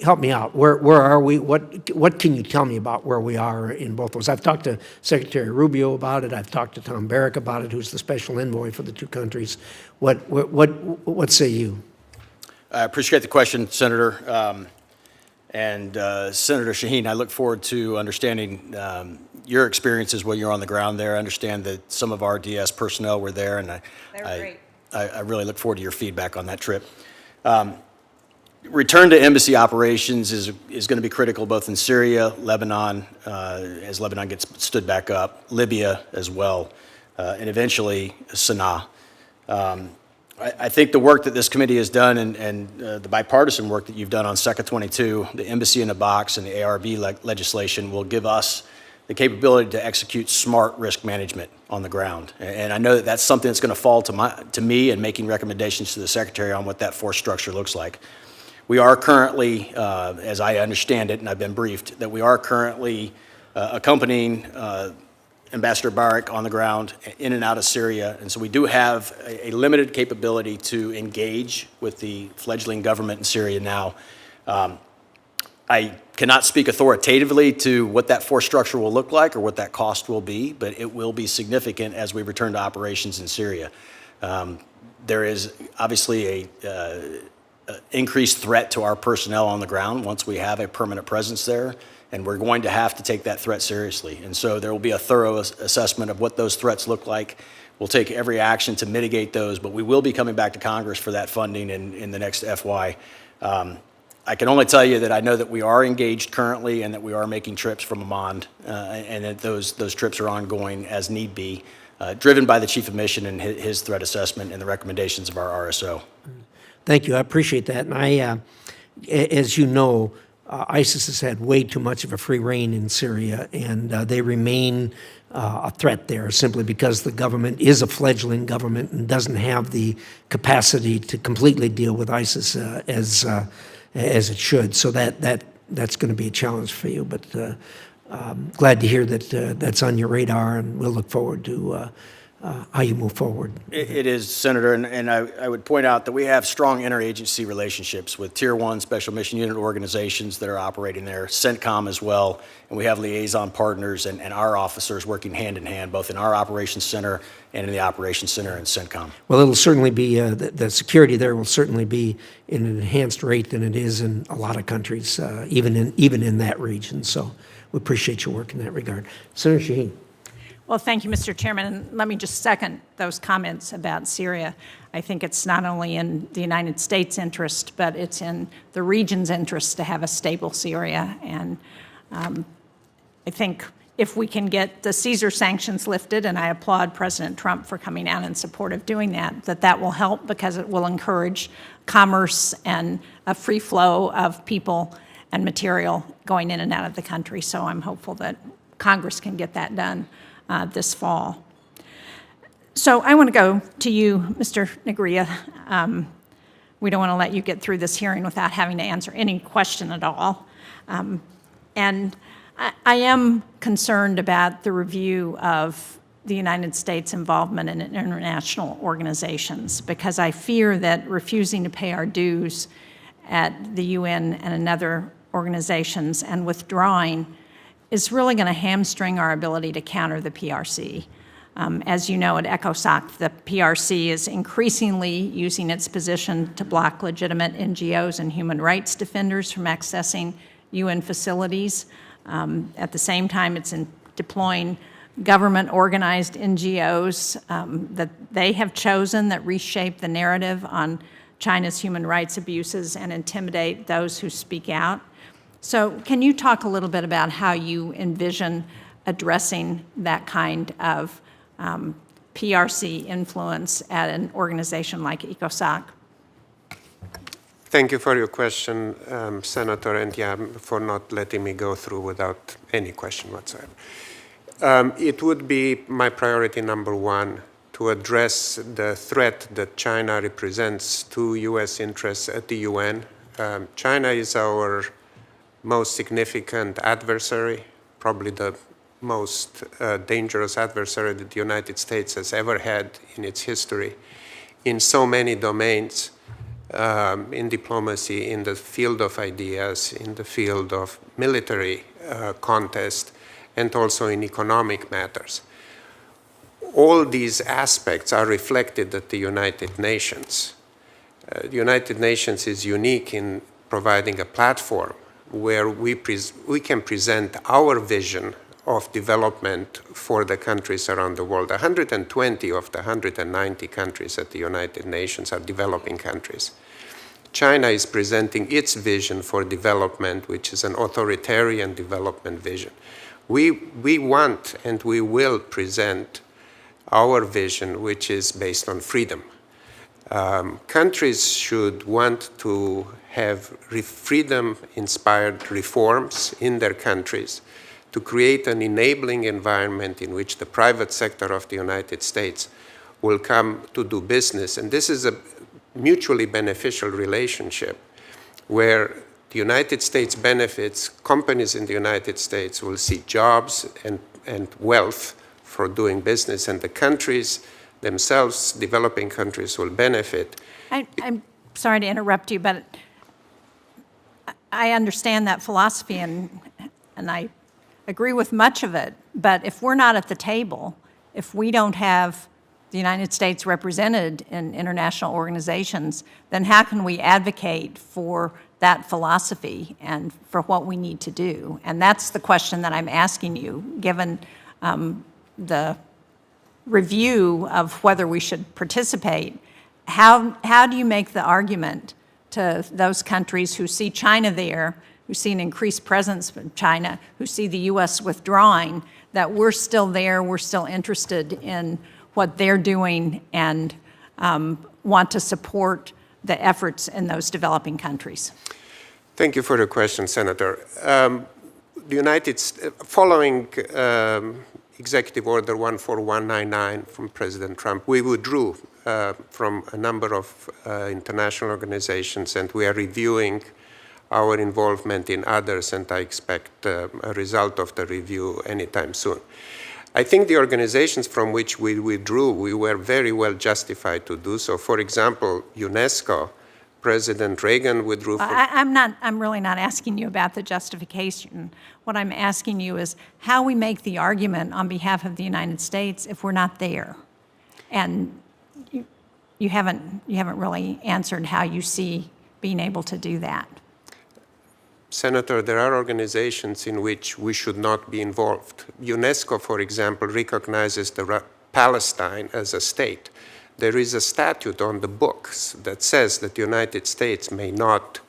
Help me out. Where are we? What can you tell me about where we are in both those? I've talked to Secretary Rubio about it. I've talked to Tom Barrack about it, who's the special envoy for the two countries. What say you? I appreciate the question, Senator. Senator Shaheen, I look forward to understanding your experiences while you're on the ground there. I understand that some of our DS personnel were there, and I really look forward to your feedback on that trip. Return to embassy operations is going to be critical both in Syria, Lebanon, as Lebanon gets stood back up, Libya as well, and eventually Sana'a. I think the work that this committee has done and the bipartisan work that you've done on SECA 22, the Embassy in a Box, and the ARB legislation will give us the capability to execute smart risk management on the ground. And I know that that's something that's going to fall to me in making recommendations to the Secretary on what that force structure looks like. We are currently, as I understand it, and I've been briefed, that we are currently accompanying Ambassador Barrack on the ground in and out of Syria. And so we do have a limited capability to engage with the fledgling government in Syria now. I cannot speak authoritatively to what that force structure will look like or what that cost will be, but it will be significant as we return to operations in Syria. There is obviously a increased threat to our personnel on the ground once we have a permanent presence there, and we're going to have to take that threat seriously. And so there will be a thorough assessment of what those threats look like. We'll take every action to mitigate those, but we will be coming back to Congress for that funding in the next FY. I can only tell you that I know that we are engaged currently and that we are making trips from Amman, and that those trips are ongoing as need be, driven by the Chief of Mission and his threat assessment and the recommendations of our RSO. Thank you. I appreciate that. And as you know, ISIS has had way too much of a free rein in Syria, and they remain a threat there simply because the government is a fledgling government and doesn't have the capacity to completely deal with ISIS as it should. So that's going to be a challenge for you. But glad to hear that that's on your radar, and we'll look forward to how you move forward. It is, Senator, and I would point out that we have strong interagency relationships with Tier 1 Special Mission Unit organizations that are operating there, CENTCOM as well, and we have liaison partners and our officers working hand in hand, both in our Operations Center and in the Operations Center in CENTCOM. Well, it'll certainly be, the security there will certainly be in an enhanced rate than it is in a lot of countries, even in that region. So we appreciate your work in that regard. Senator Shaheen. Well, thank you, Mr. Chairman. And let me just second those comments about Syria. I think it's not only in the United States' interest, but it's in the region's interest to have a stable Syria. And I think if we can get the Caesar sanctions lifted, and I applaud President Trump for coming out in support of doing that, that will help because it will encourage commerce and a free flow of people and material going in and out of the country. So I'm hopeful that Congress can get that done this fall. So I want to go to you, Mr. Negria. We don't want to let you get through this hearing without having to answer any question at all. And I am concerned about the review of the United States' involvement in international organizations, because I fear that refusing to pay our dues at the UN and other organizations and withdrawing is really going to hamstring our ability to counter the PRC. As you know, at ECOSOC, the PRC is increasingly using its position to block legitimate NGOs and human rights defenders from accessing UN facilities. At the same time, it's deploying government-organized NGOs that they have chosen that reshape the narrative on China's human rights abuses and intimidate those who speak out. So can you talk a little bit about how you envision addressing that kind of PRC influence at an organization like ECOSOC? Thank you for your question, Senator, and for not letting me go through without any question whatsoever. It would be my priority number one to address the threat that China represents to U.S. interests at the UN. China is our most significant adversary, probably the most dangerous adversary that the United States has ever had in its history in so many domains, in diplomacy, in the field of ideas, in the field of military contest, and also in economic matters. All these aspects are reflected at the United Nations. The United Nations is unique in providing a platform where we can present our vision of development for the countries around the world. 120 of the 190 countries at the United Nations are developing countries. China is presenting its vision for development, which is an authoritarian development vision. We want and we will present our vision, which is based on freedom. Countries should want to have freedom-inspired reforms in their countries to create an enabling environment in which the private sector of the United States will come to do business. And this is a mutually beneficial relationship where the United States benefits, companies in the United States will see jobs and wealth for doing business, and the countries themselves, developing countries, will benefit. I'm sorry to interrupt you, but I understand that philosophy, and I agree with much of it. But if we're not at the table, if we don't have the United States represented in international organizations, then how can we advocate for that philosophy and for what we need to do? And that's the question that I'm asking you, given the review of whether we should participate. How do you make the argument to those countries who see China there, who see an increased presence from China, who see the U.S. withdrawing, that we're still there, we're still interested in what they're doing and want to support the efforts in those developing countries? Thank you for the question, Senator. Following Executive Order 14199 from President Trump, we withdrew from a number of international organizations, and we are reviewing our involvement in others, and I expect a result of the review anytime soon. I think the organizations from which we withdrew, we were very well justified to do so. For example, UNESCO, President Reagan withdrew from... I'm really not asking you about the justification. What I'm asking you is how we make the argument on behalf of the United States if we're not there. And you haven't really answered how you see being able to do that. Senator, there are organizations in which we should not be involved. UNESCO, for example, recognizes Palestine as a state. There is a statute on the books that says that the United States may not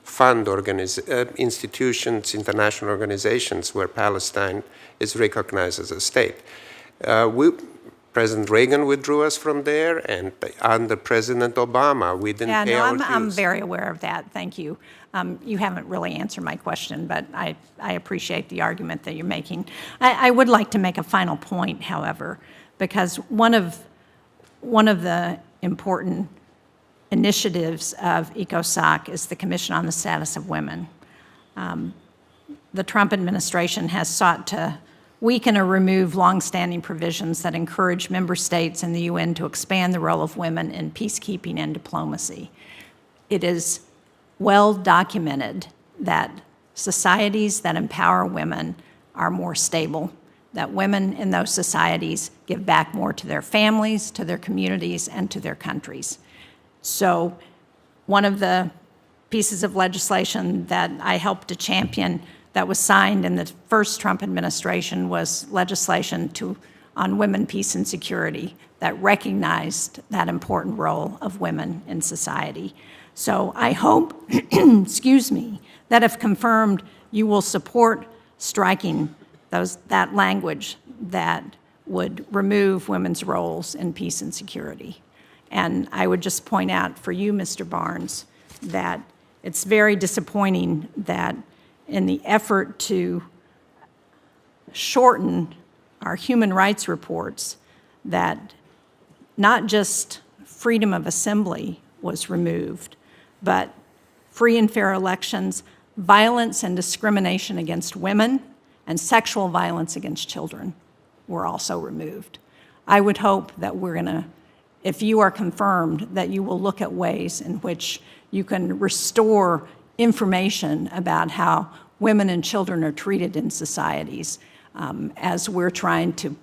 fund institutions, international organizations where Palestine is recognized as a state. President Reagan withdrew us from there, and under President Obama, we didn't pay our dues. I'm very aware of that. Thank you. You haven't really answered my question, but I appreciate the argument that you're making. I would like to make a final point, however, because one of the important initiatives of ECOSOC is the Commission on the Status of Women. The Trump administration has sought to weaken or remove longstanding provisions that encourage member states and the UN to expand the role of women in peacekeeping and diplomacy. It is well documented that societies that empower women are more stable, that women in those societies give back more to their families, to their communities, and to their countries. So one of the pieces of legislation that I helped to champion that was signed in the first Trump administration was legislation on women, peace, and security that recognized that important role of women in society. So I hope, excuse me, that if confirmed, you will support striking that language that would remove women's roles in peace and security. And I would just point out for you, Mr. Barnes, that it's very disappointing that in the effort to shorten our human rights reports, that not just freedom of assembly was removed, but free and fair elections, violence and discrimination against women, and sexual violence against children were also removed. I would hope that if you are confirmed, that you will look at ways in which you can restore information about how women and children are treated in societies as we're trying to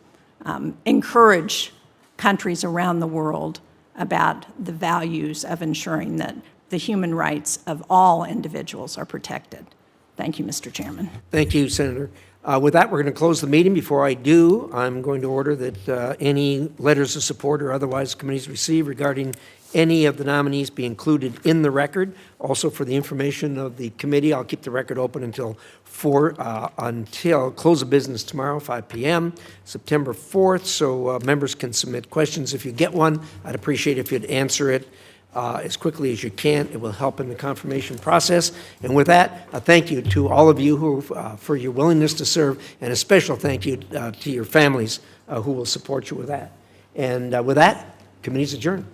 encourage countries around the world about the values of ensuring that the human rights of all individuals are protected. Thank you, Mr. Chairman. Thank you, Senator. With that, we're going to close the meeting. Before I do, I'm going to order that any letters of support or otherwise committees receive regarding any of the nominees be included in the record. Also, for the information of the committee, I'll keep the record open until close of business tomorrow, 5 p.m., September 4th, so members can submit questions. If you get one, I'd appreciate if you'd answer it as quickly as you can. It will help in the confirmation process. And with that, a thank you to all of you for your willingness to serve, and a special thank you to your families who will support you with that. And with that, committee's adjourned.